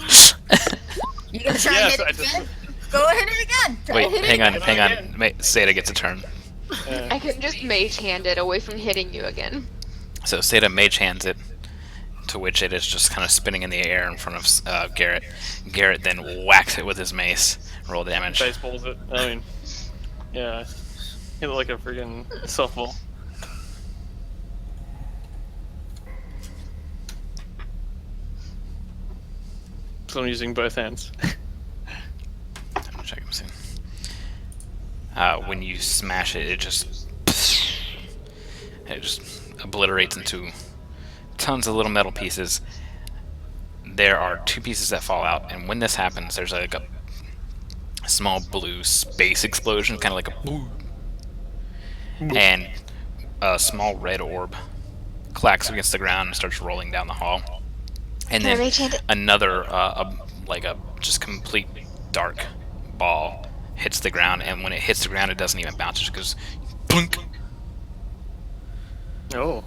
You gonna try Yes, and I hit it just- again? Go hit it again. Try Wait, to hit hang it on, again. hang on. Seda gets a turn. I can just mage hand it away from hitting you again. So Seda mage hands it, to which it is just kind of spinning in the air in front of Garrett. Garrett then whacks it with his mace. Roll damage. Baseballs it. I mean, yeah. Hit it like a friggin' softball. So I'm using both hands. Let me check them soon. When you smash it, it just obliterates into tons of little metal pieces. There are 2 pieces that fall out, and when this happens, there's like a small blue space explosion, kind of like a boom, and a small red orb clacks against the ground and starts rolling down the hall. And Can I then mage hand it? another, like a just complete dark ball hits the ground, and when it hits the ground, it doesn't even bounce; it just goes plunk. Oh.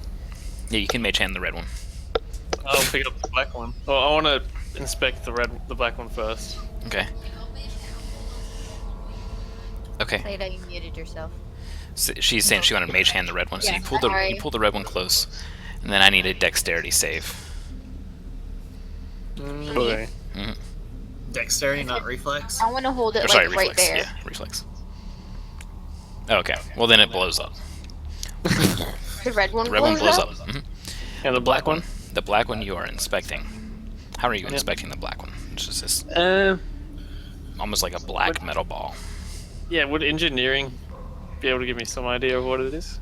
Yeah, you can mage hand the red one. I'll pick up the black one. Oh, I want to inspect the black one first. Okay. Okay. Say that you muted yourself. So she's saying she wanted to mage hand the red one, so Yeah, you pull sorry. the red one close, and then I need a dexterity save. Okay. Dexterity, not reflex. I want to hold it Or like sorry, right reflex. there. Yeah, reflex. Okay. Well, then it blows up. The red one The red one blows blows up. up. Mhm. And the black one? The black one you are inspecting. How are you inspecting the black one? It's just this almost like a black metal ball. Yeah, would engineering be able to give me some idea of what it is?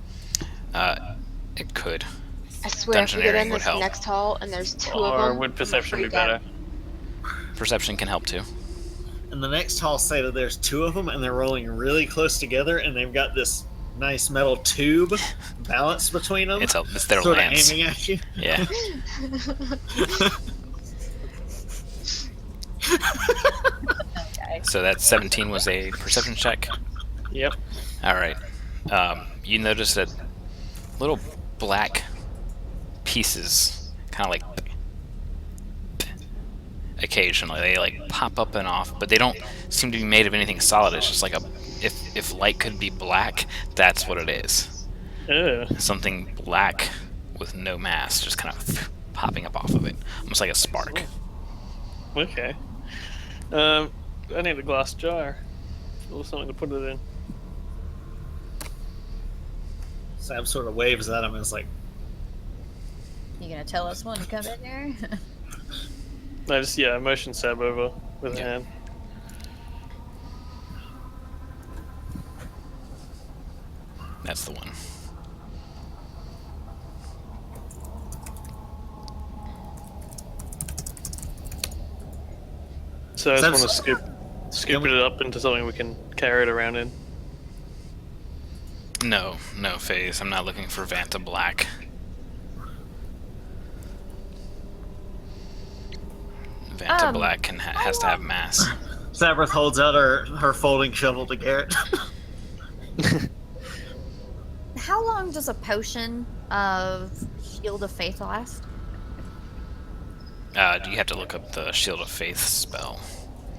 It could. I swear, if we get Dungeoneering in would this help. next hall and there's 2 Or of them, would perception be freak out. better? Perception can help too. And the next hall say that there's 2 of them and they're rolling really close together and they've got this nice metal tube balanced between them. It's their sort of lance. aiming at you. Yeah. Okay. So that 17 was a perception check. Yep. All right. You notice that little black pieces, kind of like occasionally they like pop up and off, but they don't seem to be made of anything solid. It's just like if light could be black, that's what it is. Ugh. Something black with no mass, just kind of popping up off of it, almost like a spark. Okay. I need a glass jar. Or something to put it in. Sam sort of waves at him and is like, You gonna tell us when to come in there? I just, yeah, motion Sab over with a Yeah. hand. That's the one. So I just want to Sam's- scoop it up into something we can carry it around in. No phase. I'm not looking for Vanta Black. Vanta Black has to have mass. Sabrith holds out her folding shovel to Garrett. How long does a potion of Shield of Faith last? Do you have to look up the Shield of Faith spell?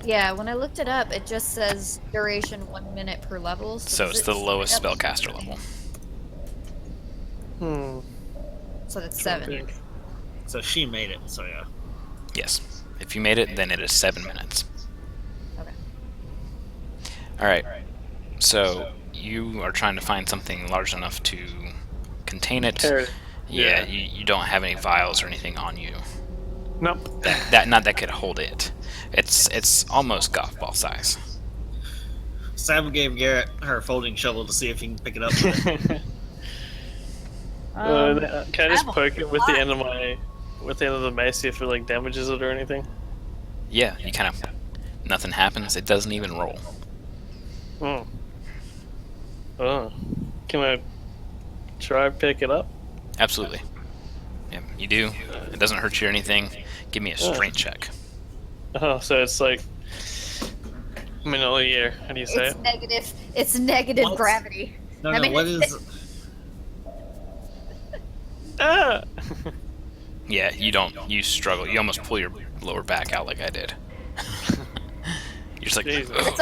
Yeah, when I looked it up, it just says duration 1 minute per level. So does it's it the lowest straight up- spellcaster level. So that's 7. So she made it. So yeah. Yes. If you made it, then it is 7 minutes. Okay. Alright. So you are trying to find something large enough to contain it. Carrot. Yeah, Yeah. you don't have any vials or anything on you. Nope. That could hold it. It's almost golf ball size. Sam gave Garrett her folding shovel to see if he can pick it up. Can I just have a poke it with the lot. end of the mace, see if it like damages it or anything? Yeah, you kind of nothing happens. It doesn't even roll. Oh. Oh. Can I try pick it up? Absolutely. Yeah, you do. It doesn't hurt you or anything. Give me a strength check. Oh, so it's like middle of the year. How do you say It's it? negative. It's negative What? gravity. No, I no. mean, What is? Ah! Yeah, you don't. You struggle. You almost pull your lower back out like I did. You're just like, Jesus. It's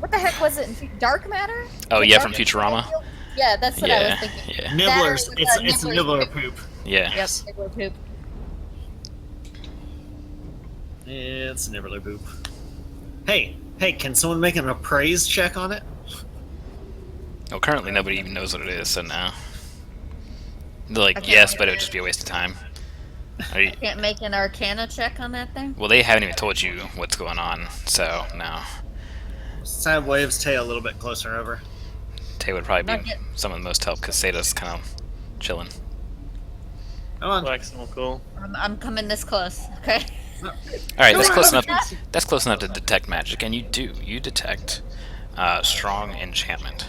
what the heck was it? Dark matter? oh Was it yeah, dark from Futurama. matter? Yeah, that's what I Yeah, was thinking. yeah, Nibblers. That or It's Nibbler's nibbler poop. poop. yeah. Yep, nibbler poop. It's nibbler poop. Hey, can someone make an appraise check on it? Well, currently nobody even knows what it is, so no. They're like, Okay. yes, but it would just be a waste of time. Are you, Can't make an Arcana check on that thing. well, they haven't even told you what's going on, so no. Sam waves Tay a little bit closer over. Tay would probably Not be yet. some of the most help because Sada's kind of chilling. Come on. Like someone cool. I'm coming this close. Okay. All right, that's Come close on. enough. That's close enough to detect magic, and you do. You detect strong enchantment.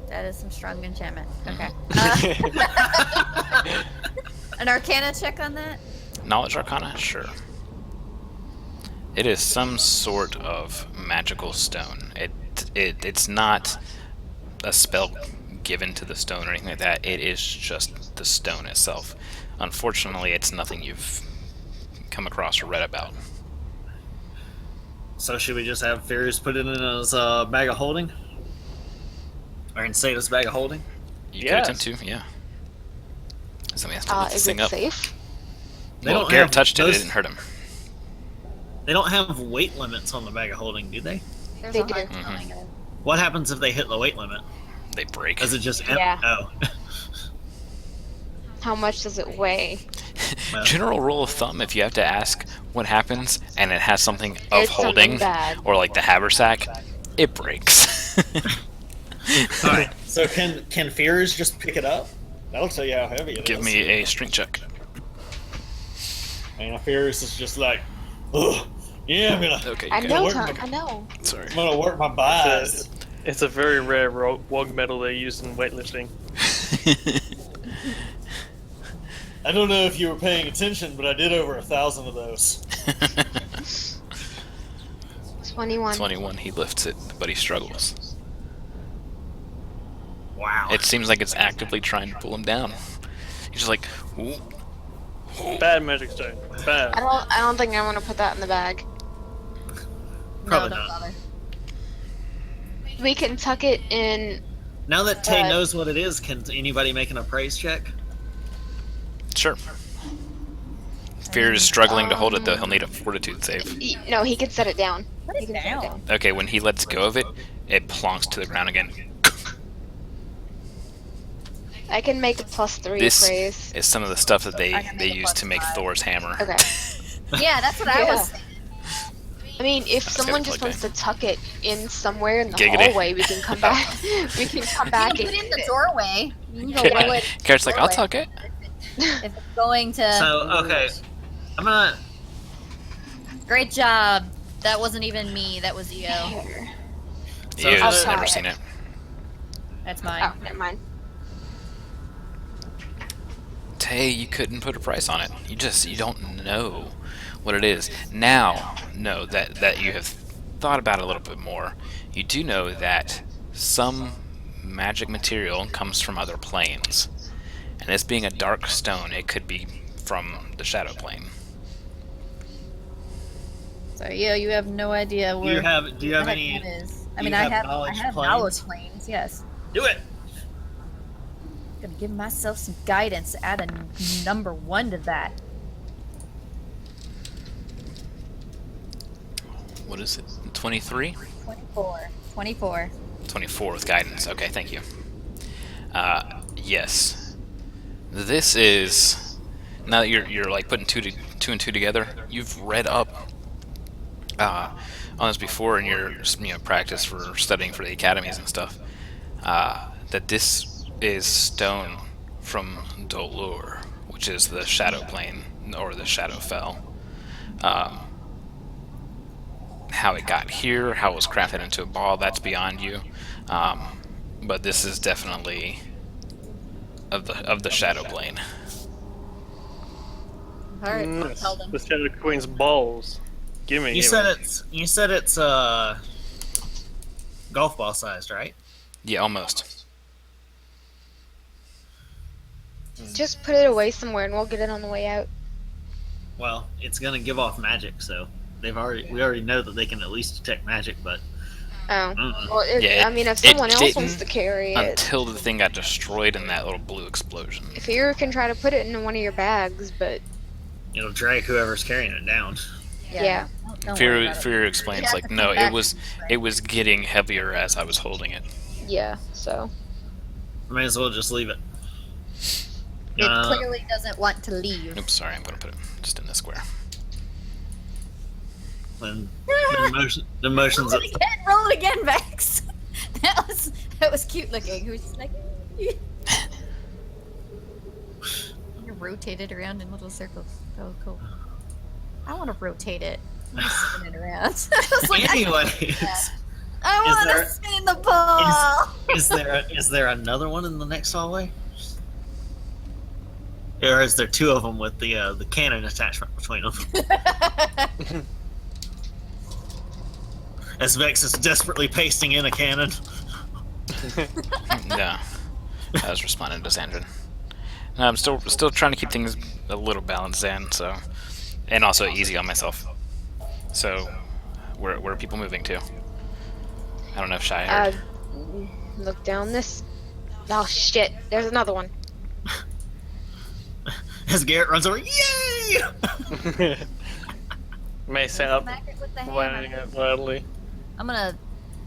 That is some strong enchantment. Okay. Mm-hmm. An Arcana check on that. Knowledge Arcana, sure. It is some sort of magical stone. It's not a spell given to the stone or anything like that. It is just the stone itself. Unfortunately, it's nothing you've come across or read about. So should we just have Furious put it in his bag of holding? Or in Sada's bag of holding? You Yes. could attempt to, yeah. Somebody has to lift this Is thing it up. safe? They Well, don't Garrett have touched it. It those- didn't hurt him. They don't have weight limits on the bag of holding, do they? There's They a hard do. telling it. What happens if they hit the weight limit? They break. Does it just Yeah. Oh. How much does it weigh? Well. General rule of thumb: if you have to ask what happens and it has something of It's something holding, bad. or like the haversack, it breaks. Alright. So can Furious just pick it up? That'll tell you how heavy it is. Give me a strength check. And Furious is just like, ugh. Yeah, Okay, I you know, got it. Tom. I know. Sorry. I'm gonna work my buys. It's a very rare wog metal they use in weightlifting. I don't know if you were paying attention, but I did over 1,000 of those. 21. 21. He lifts it, but he struggles. Wow. It seems like it's actively trying to pull him down. He's just like, ooh. Bad magic stone. Bad. I don't think I want to put that in the bag. Probably no, don't not. bother. We can tuck it in. Now that Tay Uh, knows what it is, can anybody make an appraise check? Sure. Fear is struggling to hold it, though. He'll need a fortitude save. No, he can set it down. Put He it can set it down. down. Okay, when he lets go of it, it plonks to the ground again. I can make a +3 This appraise. is some of the stuff that I can they make a use to make +5. Thor's hammer. Okay. Yeah, that's what I Yeah. was thinking. I mean, if That's someone gotta just plug wants to tuck it in somewhere in the Giggity. hallway, we can come back. We can come back You and can put it in get the it. doorway. You can go roll it. Carrot's like, I'll doorway. tuck it. If it's going to. So, okay. I'm gonna. Great job. That wasn't even me. That was EO. Here. So Ew, I'll just try never it. seen it. That's mine. Oh, never mind. Tay, you couldn't put a price on it. You don't know what it is. Now, know that you have thought about it a little bit more. You do know that some magic material comes from other planes. And this being a dark stone, it could be from the shadow plane. So yeah, you have no idea where. Do you have the heck any? that is. I do mean, you I have have knowledge knowledge planes? planes. Yes. Do it. Gonna give myself some guidance. Add a number 1 to that. What is it? 23? 24. 24. 24 with guidance. Okay, thank you. Yes. This is, now that you're like putting two and two together, you've read up on this before in your practice for studying for the academies and stuff. That this is stone from Dolor, which is the shadow plane or the Shadowfell. How it got here, how it was crafted into a ball, that's beyond you. But this is definitely of the shadow plane. All right, I'll Yes, tell them. the Shadow Queen's balls. Gimme. You said it's golf ball sized, right? Yeah, almost. Just put it away somewhere and we'll get it on the way out. Well, it's gonna give off magic, so we already know that they can at least detect magic, but Oh. Mm. Well, Yeah, I mean, if it someone else wants didn't to carry it, Until the thing got destroyed in that little blue explosion. if you can try to put it in one of your bags, but it'll drag whoever's carrying it down. yeah. Don't worry about it. Fear explains have like to no, come back it was getting heavier as I was holding it. Yeah, so. Might as well just leave it. It clearly doesn't want to leave. Oops, sorry, I'm gonna put it just in this square. And the motions Roll it again, roll it again, Vex. That was cute looking. He was just like, you rotate it around in little circles. Oh, cool. I want to rotate it. I'm just spin it around. I was like, anyways, I want there- to spin the ball. is there another one in the next hallway? Or is there two of them with the cannon attachment between them? As Vex is desperately pasting in a cannon. No, I was responding to Sandra. No, I'm still trying to keep things a little balanced, Zan. So, and also easy on myself. So, where are people moving to? I don't know if Shy heard. Look down this. Oh shit! There's another one. As Garrett runs over, yay! May set up, Smack it with the winding hammer. it wildly. I'm gonna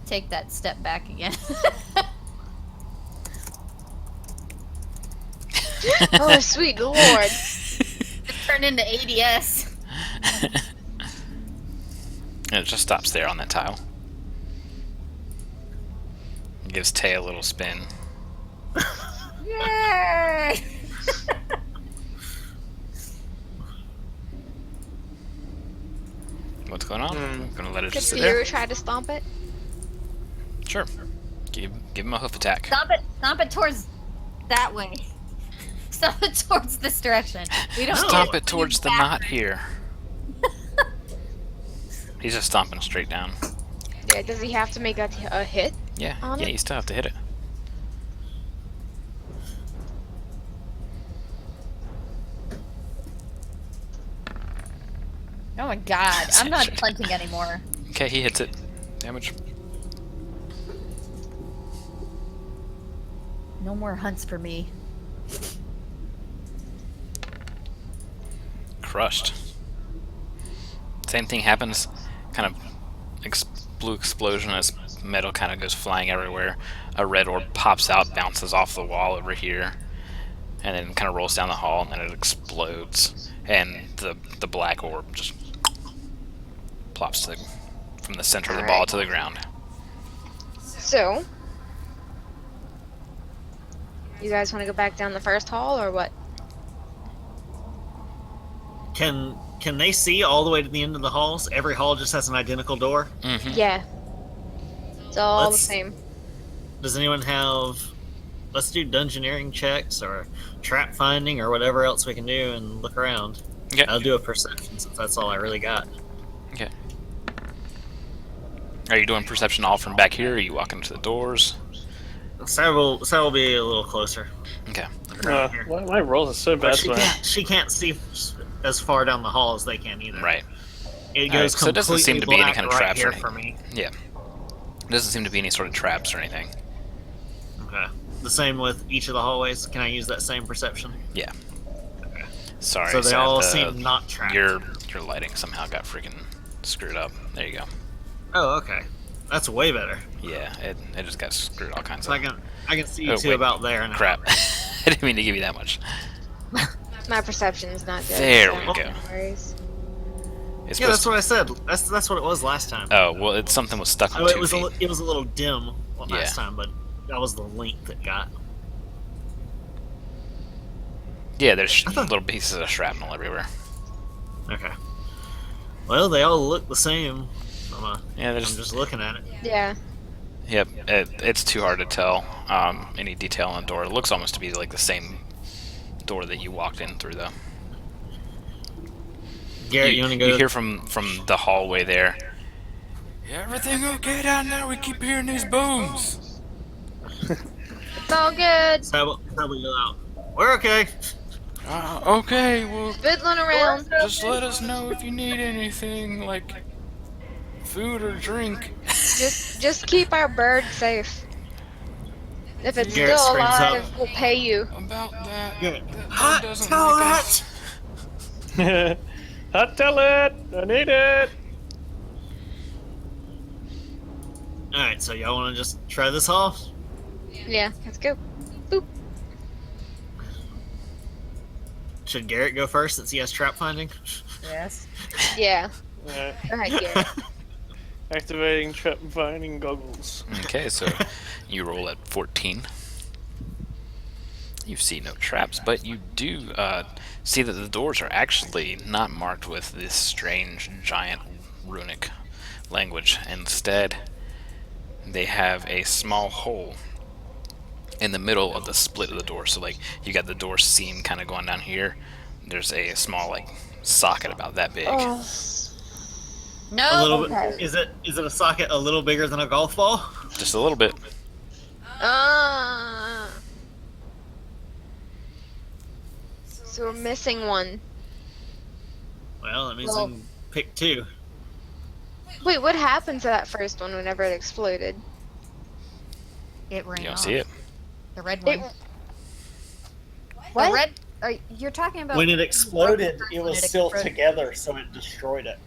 take that step back again. Oh sweet lord! Turn into ADS. And it just stops there on that tile. It gives Tay a little spin. Yay! What's going on? I'm gonna let it Could just sit there. Fear try to stomp it? Sure. Give him a hoof attack. Stomp it towards that way. Stomp it towards this direction. We don't Stomp need it towards the back. knot here. He's just stomping straight down. Yeah. Does he have to make a hit? Yeah, On yeah, it? you still have to hit it. Oh my god, I'm not punting anymore. Okay, he hits it. Damage. No more hunts for me. Crushed. Same thing happens. Kind of blue explosion as metal kind of goes flying everywhere. A red orb pops out, bounces off the wall over here, and then kind of rolls down the hall, and then it explodes. And the black orb just plops from the center of the ball to the ground. So. You guys want to go back down the first hall or what? Can they see all the way to the end of the halls? Every hall just has an identical door. Mm-hmm. Yeah. It's all the Let's- same. Does anyone have? Let's do dungeoneering checks or trap finding or whatever else we can do and look around. Okay. I'll do a perception since that's all I really got. Okay. Are you doing perception all from back here? Or are you walking to the doors? Sarah will be a little closer. Okay. Around here. My rolls are so But bad. she can't see as far down the hall as they can either. Right. It Alright, goes so it doesn't seem to be any completely kind of black traps or right here anything. for me. Yeah. Doesn't seem to be any sort of traps or anything. Okay. The same with each of the hallways. Can I use that same perception? Yeah. Okay. Sorry. So they Sam, all the- seem not trapped. Your lighting somehow got freaking screwed up. There you go. Oh, okay. That's way better. Yeah, it just got screwed all kinds So of I can see you Oh, two wait. about there now. crap. I didn't mean to give you that much. My perception's not good. There so we go. no worries. It's Yeah, supposed that's what I said. That's what it was last time. Oh well, it's something was stuck on Oh, 2 it was feet. it was a little dim last Yeah. time, but that was the length it got. Yeah, there's I thought- little pieces of shrapnel everywhere. Okay. Well, they all look the same. Yeah, I'm there's just looking at it. Yeah. Yep, it's too hard to tell any detail on the door. It looks almost to be like the same door that you walked in through, though. Garrett, you want to go? You hear from the hallway there. Yeah, everything okay down there? We keep hearing these booms. It's all good. So how we go out? We're okay. Okay, well, Fiddling around. just let us know if you need anything, like food or drink. Just keep our bird safe. If it's Garrett still springs alive, up. we'll pay you. About that, Garrett, that hot doesn't tell like that. us. Hot tell it! I need it! All right, so y'all want to just try this off? Yeah, let's go. Should Garrett go first since he has trap finding? Yes. Yeah. Alright. Go ahead, Garrett. Activating trap finding goggles. Okay, so you roll at 14. You see no traps, but you do see that the doors are actually not marked with this strange giant runic language. Instead, they have a small hole in the middle of the split of the door. So, like, you got the door seam kind of going down here. There's a small, like, socket about that big. Oh, A No. little okay. bit. Is it a socket a little bigger than a golf ball? Just a little bit. So we're missing one. Well, that means Well- we can pick two. Wait, what happened to that first one whenever it exploded? It ran You don't off. see it? The red It, one. what? The red. You're talking about When it exploded, it When was it still exploded. together, so it destroyed it.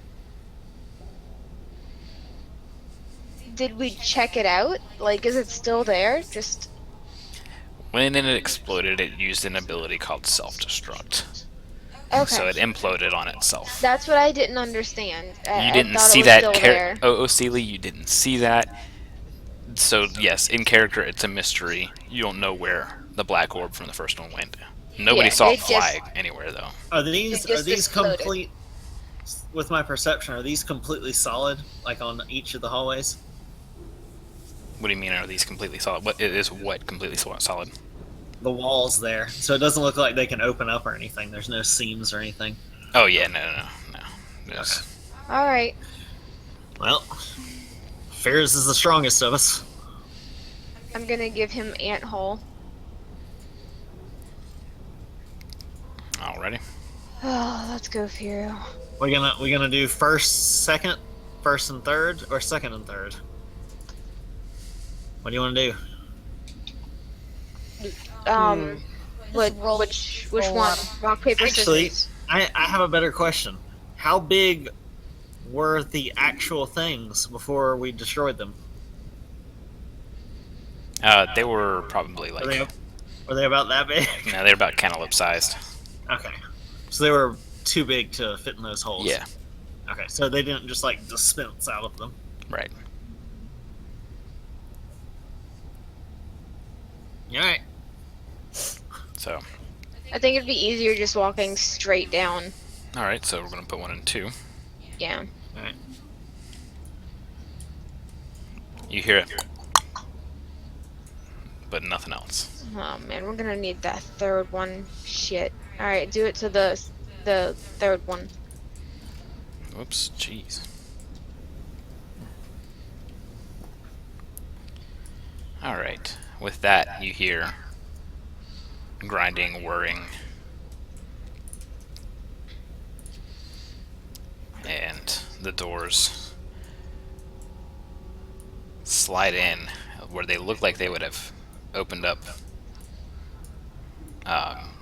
Did we check it out? Like, is it still there? Just When it exploded, it used an ability called self-destruct. okay. So it imploded on itself. That's what I didn't understand. You I didn't thought it see was that, still there. Sealy, you didn't see that. So yes, in character, it's a mystery. You don't know where the black orb from the first one went. Nobody Yeah, saw a it just- flag anywhere though. Are these It just exploded. complete? With my perception, are these completely solid, like on each of the hallways? What do you mean? Are these completely solid? What it is? What completely solid? The walls there, so it doesn't look like they can open up or anything. There's no seams or anything. Oh yeah, no. Yes. All right. Well, Fears is the strongest of us. I'm gonna give him ant hole. Alrighty. Oh, let's go, Firo. We gonna do first, second, first and third, or second and third? What do you want to do? What? roll Which for- one? Rock paper Actually, scissors. I have a better question. How big were the actual things before we destroyed them? They were probably like Were they about that big? no, they're about cantaloupe sized. Okay, so they were too big to fit in those holes. Yeah, Okay, so they didn't just like dispense out of them. right. All right. So, I think it'd be easier just walking straight down. all right. So we're gonna put 1 and 2. Yeah. All right. You hear it, but nothing else. Oh man, we're gonna need that third one. Shit. All right, do it to the the third one. Whoops, jeez. Alright, with that, you hear grinding, whirring, and the doors slide in where they look like they would have opened up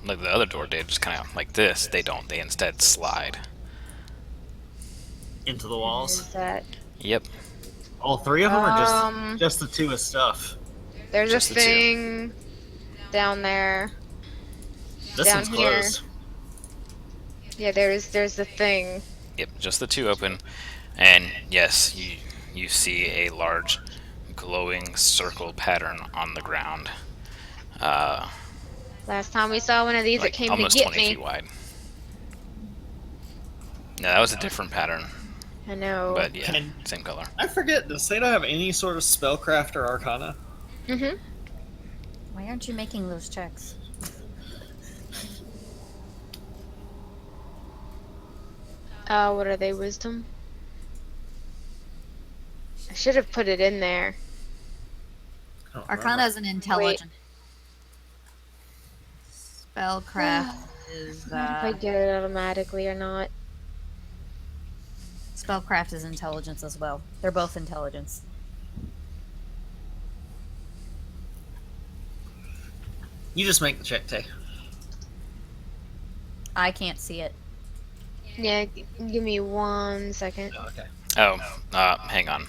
like the other door did, just kind of like this. They don't, they instead slide. Into the Is walls. that Yep. All three of them, or Um, just the two with stuff? there's just a the two. thing down there. This Down one's here. closed. Yeah, there's the thing. Yep, just the two open, and yes, you see a large glowing circle pattern on the ground, Last time we saw one of these, like it came to almost get 20 me. feet wide. No, that was a different pattern, I know. but yeah, Can- same color. I forget. Does Seda have any sort of spellcraft or arcana? Mm-hmm. Why aren't you making those checks? What are they? Wisdom? I should have put it in there. I don't Arcana remember. is an intelligence. Spellcraft is I don't know if I get it automatically or not. spellcraft is intelligence as well. They're both intelligence. You just make the check, Tay. I can't see it. Yeah, give me 1 second. Oh, okay. Oh, hang on.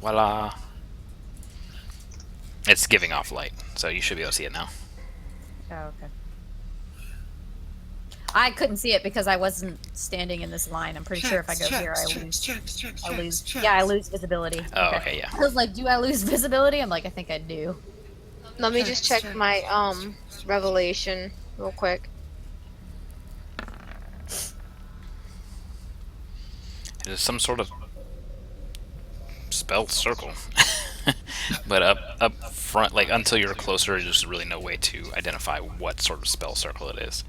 Voila. It's giving off light, so you should be able to see it now. Oh, okay. I couldn't see it because I wasn't standing in this line. I'm pretty sure if I go here, I lose. Yeah, I lose visibility. Oh, okay, yeah. I was like, do I lose visibility? I'm like, I think I do. Let me just check my revelation real quick. It is some sort of spell circle. But up front, like until you're closer, there's really no way to identify what sort of spell circle it is.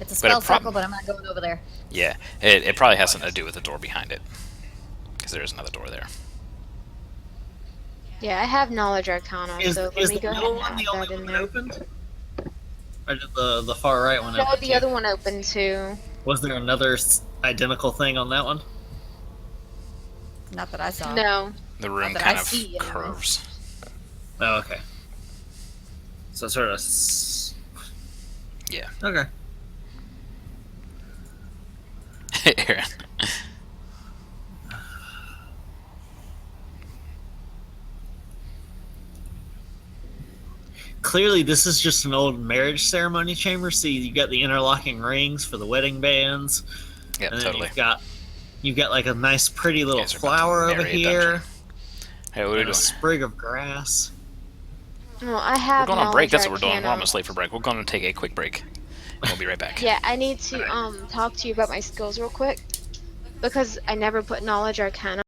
It's a But spell it prob- circle, but I'm not going over there. Yeah, it probably has something to do with the door behind it, because there is another door there. Yeah, I have knowledge arcana, Is, so let is me the go ahead middle and one the add only that in one that there. opened? Or did the far right one No, open? the too? other one open too. Was there another identical thing on that one? Not that I saw. No. The room that kind I of see, anyway. curves. Oh, okay. So sort of. Yeah. Okay. Aaron. Clearly, this is just an old marriage ceremony chamber. See, you got the interlocking rings for the wedding bands, Yep, and then totally. you've got like a nice, pretty little Guys are about to flower over marry a here, dungeon. Hey, what are we and doing? a sprig of grass. Well, I We're have going on break. That's what we're knowledge doing. We're arcana. almost late for break. We're going to take a quick break. We'll be right back. Yeah, I need to talk to you about my skills real quick because I never put knowledge arcana